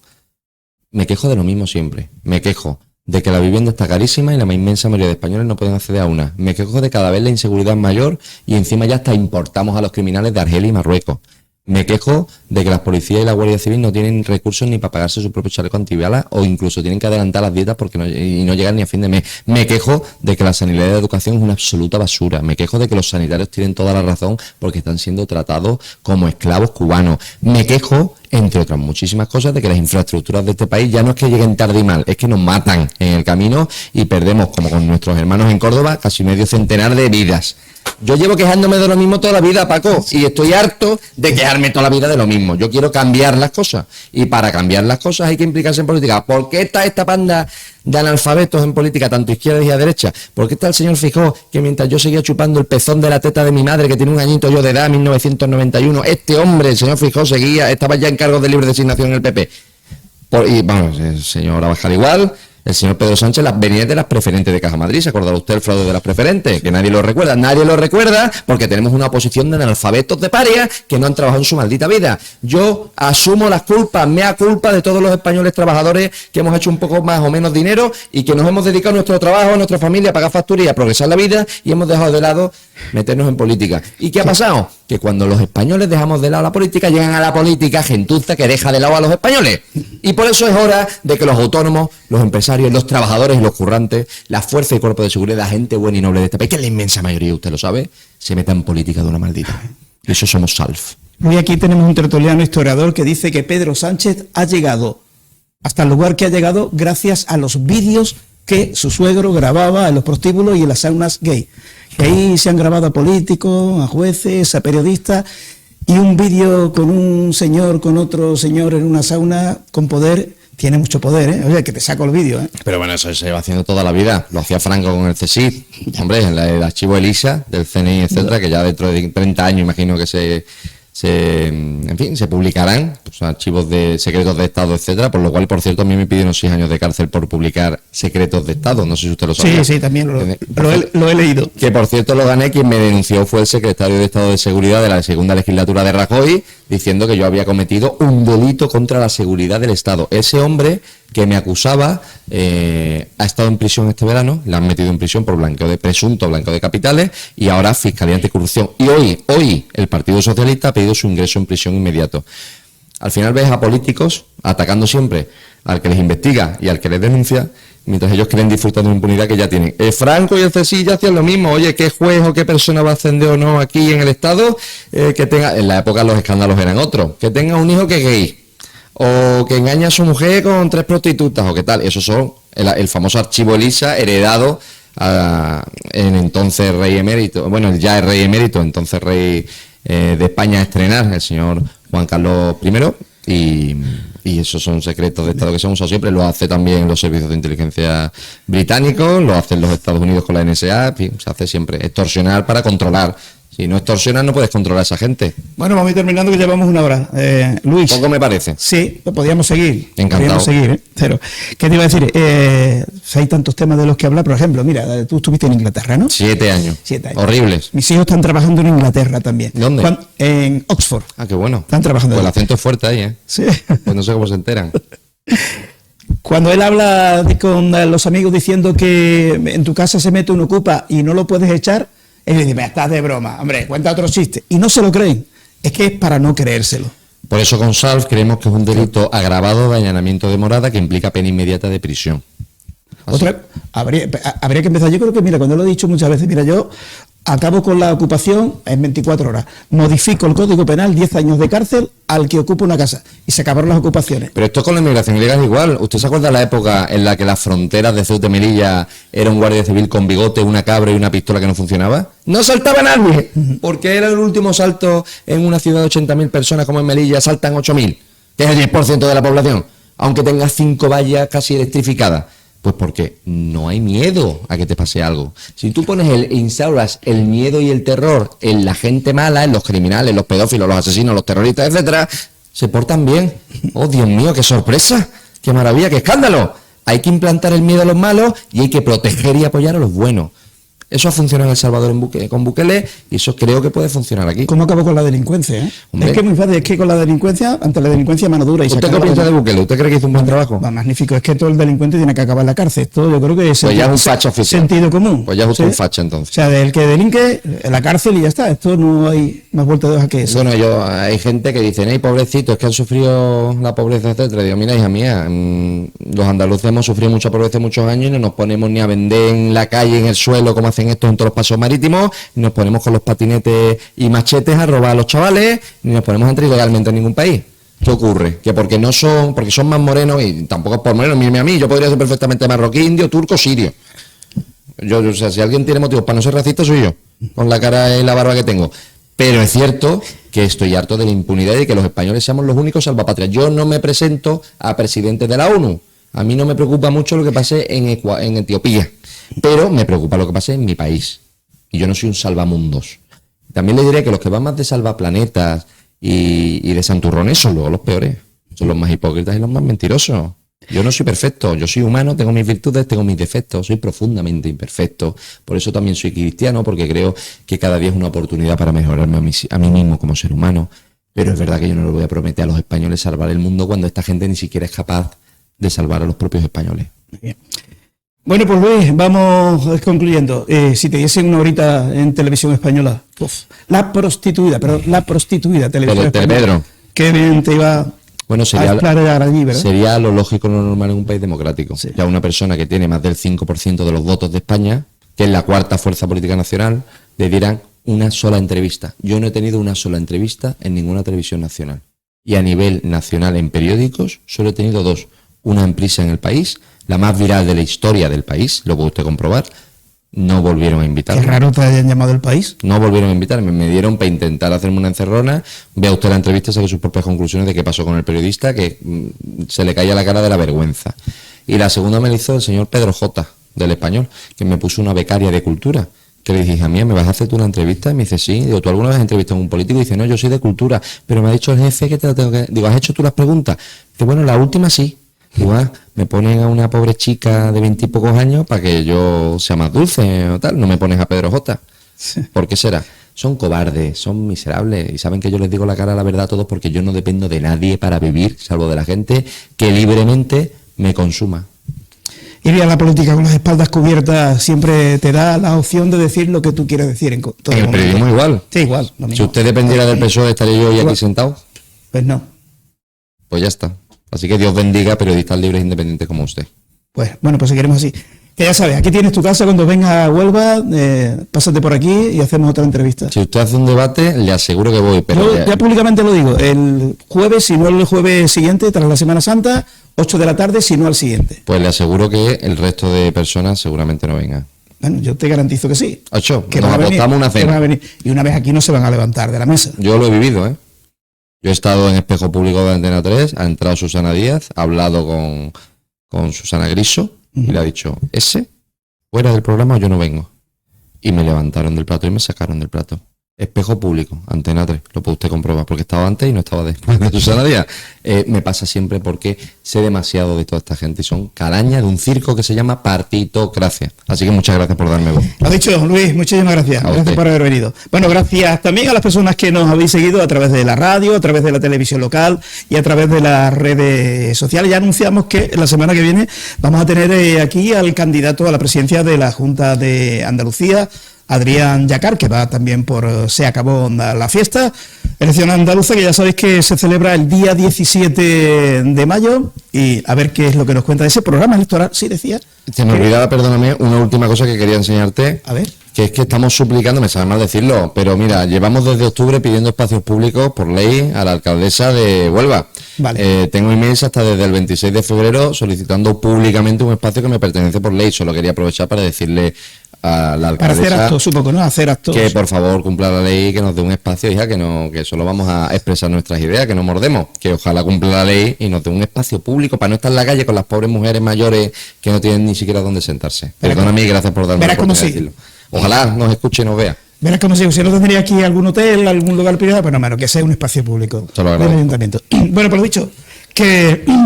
me quejo de lo mismo siempre. Me quejo de que la vivienda está carísima y la inmensa mayoría de españoles no pueden acceder a una. Me quejo de cada vez la inseguridad mayor, y encima ya hasta importamos a los criminales de Argelia y Marruecos. Me quejo de que las policías y la Guardia Civil no tienen recursos ni para pagarse su propio chaleco antibalas, o incluso tienen que adelantar las dietas porque no llegan ni a fin de mes. Me quejo de que la sanidad y la educación es una absoluta basura. Me quejo de que los sanitarios tienen toda la razón porque están siendo tratados como esclavos cubanos. Me quejo, entre otras muchísimas cosas, de que las infraestructuras de este país ya no es que lleguen tarde y mal, es que nos matan en el camino y perdemos, como con nuestros hermanos en Córdoba, casi medio centenar de vidas. Yo llevo quejándome de lo mismo toda la vida, Paco, y estoy harto de quejarme toda la vida de lo mismo. Yo quiero cambiar las cosas, y para cambiar las cosas hay que implicarse en política. ¿Por qué está esta panda de analfabetos en política, tanto izquierda y derecha? ¿Por qué está el señor Feijóo, que mientras yo seguía chupando el pezón de la teta de mi madre, que tiene un añito yo de edad, 1991, este hombre, el señor Feijóo, estaba ya en cargos de libre designación en el PP? Y bueno, el señor Abascal igual, el señor Pedro Sánchez, las venidas de las preferentes de Caja Madrid. ¿Se acordará usted el fraude de las preferentes? Que nadie lo recuerda. Nadie lo recuerda porque tenemos una oposición de analfabetos de paria que no han trabajado en su maldita vida. Yo asumo las culpas, mea culpa, de todos los españoles trabajadores que hemos hecho un poco más o menos dinero y que nos hemos dedicado a nuestro trabajo, a nuestra familia, a pagar facturas y a progresar la vida, y hemos dejado de lado meternos en política. ¿Y qué ha pasado? que cuando los españoles dejamos de lado la política, llegan a la política gentuza que deja de lado a los españoles. Y por eso es hora de que los autónomos, los empresarios, los trabajadores y los currantes, la fuerza y cuerpo de seguridad, la gente buena y noble de este país, que es la inmensa mayoría, usted lo sabe, se meta en política de una maldita. Y eso somos SALF. Hoy aquí tenemos un tertuliano historiador que dice que Pedro Sánchez ha llegado hasta el lugar que ha llegado gracias a los vídeos que su suegro grababa en los prostíbulos y en las saunas gay. Que ahí se han grabado a políticos, a jueces, a periodistas, y un vídeo con un señor, con otro señor en una sauna con poder, tiene mucho poder, ¿eh? Oye, que te saco el vídeo, ¿eh? Pero bueno, eso se va haciendo toda la vida. Lo hacía Franco con el CSIC, hombre, el archivo ELISA del CNI, etcétera, que ya dentro de 30 años imagino que se publicarán, pues, archivos de secretos de Estado, etcétera, por lo cual, por cierto, a mí me pidieron 6 años de cárcel por publicar secretos de Estado, no sé si usted lo sabe. Sí, también lo he leído. Que, por cierto, lo gané, quien me denunció fue el secretario de Estado de Seguridad de la segunda legislatura de Rajoy, diciendo que yo había cometido un delito contra la seguridad del Estado. Ese hombre que me acusaba ha estado en prisión este verano, le han metido en prisión por presunto blanqueo de capitales, y ahora Fiscalía Anticorrupción. Y hoy el Partido Socialista ha pedido su ingreso en prisión inmediato. Al final ves a políticos atacando siempre al que les investiga y al que les denuncia, mientras ellos quieren disfrutar de una impunidad que ya tienen. Franco y el CSIC ya hacían lo mismo. Oye, ¿qué juez o qué persona va a ascender o no aquí en el Estado? Que tenga, en la época los escándalos eran otros, que tenga un hijo que es gay, o que engaña a su mujer con 3 prostitutas, o qué tal. Esos son el famoso archivo ELISA heredado en entonces rey emérito, bueno, ya es rey emérito, entonces rey de España a estrenar, el señor Juan Carlos I, y esos son secretos de Estado que se han usado siempre. Lo hace también los servicios de inteligencia británicos, lo hacen los Estados Unidos con la NSA, en fin, se hace siempre. Extorsionar para controlar. Si no extorsionas, no puedes controlar a esa gente. Bueno, vamos a ir terminando, que llevamos 1 hora. Luis. Poco me parece. Sí, podríamos seguir. Encantado. Podríamos seguir, ¿eh? Pero, ¿qué te iba a decir? Hay tantos temas de los que hablar. Por ejemplo, mira, tú estuviste en Inglaterra, ¿no? 7 años. 7 años. Horribles. Mis hijos están trabajando en Inglaterra también. ¿Dónde? En Oxford. Ah, qué bueno. Están trabajando. Pues el acento es fuerte ahí, ¿eh? Sí. Pues no sé cómo se enteran. Cuando él habla con los amigos diciendo que en tu casa se mete un ocupa y no lo puedes echar, él le dice, me estás de broma, hombre, cuenta otro chiste. Y no se lo creen. Es que es para no creérselo. Por eso con SALF creemos que es un delito agravado de allanamiento de morada que implica pena inmediata de prisión. Habría que empezar. Yo creo que, mira, cuando lo he dicho muchas veces, mira, yo acabo con la ocupación en 24 horas. Modifico el Código Penal, 10 años de cárcel al que ocupa una casa. Y se acabaron las ocupaciones. Pero esto con la inmigración ilegal es igual. ¿Usted se acuerda de la época en la que las fronteras de Ceuta y Melilla era un guardia civil con bigote, una cabra y una pistola que no funcionaba? No saltaba nadie, porque era el último salto en una ciudad de 80.000 personas como en Melilla, saltan 8.000, que es el 10% de la población, aunque tengas 5 vallas casi electrificadas. Pues porque no hay miedo a que te pase algo. Si tú instauras el miedo y el terror en la gente mala, en los criminales, los pedófilos, los asesinos, los terroristas, etcétera, se portan bien. Oh, Dios mío, qué sorpresa, qué maravilla, qué escándalo. Hay que implantar el miedo a los malos y hay que proteger y apoyar a los buenos. Eso ha funcionado en El Salvador con Bukele, y eso creo que puede funcionar aquí. ¿Cómo acabó con la delincuencia? Hombre. Es que es muy fácil, es que con la delincuencia, ante la delincuencia mano dura. Y ¿Usted qué piensa de Bukele? ¿Usted cree que hizo un buen trabajo? Va, magnífico, es que todo el delincuente tiene que acabar en la cárcel. Esto yo creo que es Pues ya es un facha oficial. Sentido común. Pues ya es usted un facha entonces. O sea, del que delinque, en la cárcel y ya está. Esto no hay más vuelta de hoja que eso. Bueno, hay gente que dice, ¡ay, pobrecitos, es que han sufrido la pobreza, etcétera! Digo, mira, hija mía, los andaluces hemos sufrido mucha pobreza muchos años y no nos ponemos ni a vender en la calle, en el suelo, como hacen estos en todos los paseos marítimos, ni nos ponemos con los patinetes y machetes a robar a los chavales, ni nos ponemos a entrar ilegalmente en ningún país. ¿Qué ocurre? Que porque son más morenos, y tampoco es por morenos, mírame a mí, yo podría ser perfectamente marroquí, indio, turco, sirio. O sea, si alguien tiene motivos para no ser racista, soy yo, con la cara y la barba que tengo. Pero es cierto que estoy harto de la impunidad y de que los españoles seamos los únicos salvapatrias. Yo no me presento a presidente de la ONU. A mí no me preocupa mucho lo que pase en Etiopía, pero me preocupa lo que pase en mi país. Y yo no soy un salvamundos. También le diré que los que van más de salvaplanetas y de santurrones son luego los peores. Son los más hipócritas y los más mentirosos. Yo no soy perfecto, yo soy humano, tengo mis virtudes, tengo mis defectos, soy profundamente imperfecto. Por eso también soy cristiano, porque creo que cada día es una oportunidad para mejorarme a mí mismo como ser humano. Pero es verdad que yo no le voy a prometer a los españoles salvar el mundo cuando esta gente ni siquiera es capaz de salvar a los propios españoles. Bien. Bueno, pues Luis, vamos concluyendo. Si te diesen una horita en televisión española, la prostituida televisión española. Pedro. Qué bien te iba sería, a explorar allí, ¿verdad? Sería lo lógico, lo normal en un país democrático. Sí. Ya una persona que tiene más del 5% de los votos de España, que es la cuarta fuerza política nacional, le dieran una sola entrevista. Yo no he tenido una sola entrevista en ninguna televisión nacional. Y a nivel nacional en periódicos solo he tenido 2. Una en Prisa en El País, la más viral de la historia del país, lo puede usted comprobar. No volvieron a invitarme. Qué raro te hayan llamado El País. No volvieron a invitarme, me dieron para intentar hacerme una encerrona. Vea usted la entrevista, saque sus propias conclusiones de qué pasó con el periodista, que se le caía la cara de la vergüenza. Y la segunda me la hizo el señor Pedro J, del Español, que me puso una becaria de cultura. Que le dije, a mí, ¿me vas a hacer tú una entrevista? Y me dice, sí. Digo, ¿tú alguna vez has entrevistado a un político? Y dice, no, yo soy de cultura, pero me ha dicho el jefe que te lo tengo que... Digo, ¿has hecho tú las preguntas? Dice, bueno, la última sí. Digo, me ponen a una pobre chica de 20 y pocos años para que yo sea más dulce o tal, no me pones a Pedro J. Sí. ¿Por qué será? Son cobardes, son miserables y saben que yo les digo la cara a la verdad a todos porque yo no dependo de nadie para vivir, salvo de la gente que libremente me consuma. Ir a la política con las espaldas cubiertas siempre te da la opción de decir lo que tú quieres decir en todo el momento. periodismo igual. Sí, igual. Si usted dependiera del PSOE, ¿estaría yo hoy aquí sentado? Pues no. Pues ya está. Así que Dios bendiga a periodistas libres e independientes como usted. Pues bueno, pues seguiremos así. Que ya sabes, aquí tienes tu casa, cuando vengas a Huelva, pásate por aquí y hacemos otra entrevista. Si usted hace un debate, le aseguro que voy. Pero ya públicamente lo digo, el jueves, si no el jueves siguiente, tras la Semana Santa, 8 de la tarde, si no al siguiente. Pues le aseguro que el resto de personas seguramente no vengan. Bueno, yo te garantizo que sí. 8, que nos apostamos una cena. Y una vez aquí no se van a levantar de la mesa. Yo lo he vivido, ¿eh? Yo he estado en Espejo Público de Antena 3, ha entrado Susana Díaz, ha hablado con Susana Griso y le ha dicho, fuera del programa yo no vengo. Y me levantaron del plato y me sacaron del plato. Espejo Público, Antena 3, lo puede usted comprobar, porque estaba antes y no estaba después de Susana Díaz. Me pasa siempre porque sé demasiado de toda esta gente y son calañas de un circo que se llama partitocracia. Así que muchas gracias por darme voz. Lo ha dicho Luis, muchísimas gracias. Gracias por haber venido. Bueno, gracias también a las personas que nos habéis seguido a través de la radio, a través de la televisión local y a través de las redes sociales. Ya anunciamos que la semana que viene vamos a tener aquí al candidato a la presidencia de la Junta de Andalucía, Adrián Yacar, que va también por Se Acabó la Fiesta, elección andaluza, que ya sabéis que se celebra el día 17 de mayo, y a ver qué es lo que nos cuenta de ese programa electoral. Sí, decía. Se me olvidaba, perdóname, una última cosa que quería enseñarte. A ver. Que es que estamos suplicando, me sabe mal decirlo, pero mira, llevamos desde octubre pidiendo espacios públicos por ley a la alcaldesa de Huelva. Vale. Tengo emails hasta desde el 26 de febrero solicitando públicamente un espacio que me pertenece por ley. Solo quería aprovechar para decirle a la alcaldesa, para hacer actos, supongo, ¿no? Hacer actos. Que por favor cumpla la ley, que nos dé un espacio, hija, que solo vamos a expresar nuestras ideas, que no mordemos, que ojalá cumpla la ley y nos dé un espacio público para no estar en la calle con las pobres mujeres mayores que no tienen ni siquiera dónde sentarse. Perdóname y gracias por darme la oportunidad de decirlo. Ojalá nos escuche y nos vea. Verás como si no tendría aquí algún hotel, algún lugar privado, pero no, que sea un espacio público del ayuntamiento. Bueno, pues lo dicho,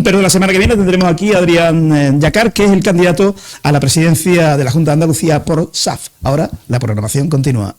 pero la semana que viene tendremos aquí a Adrián Yacar, que es el candidato a la presidencia de la Junta de Andalucía por SAF. Ahora la programación continúa.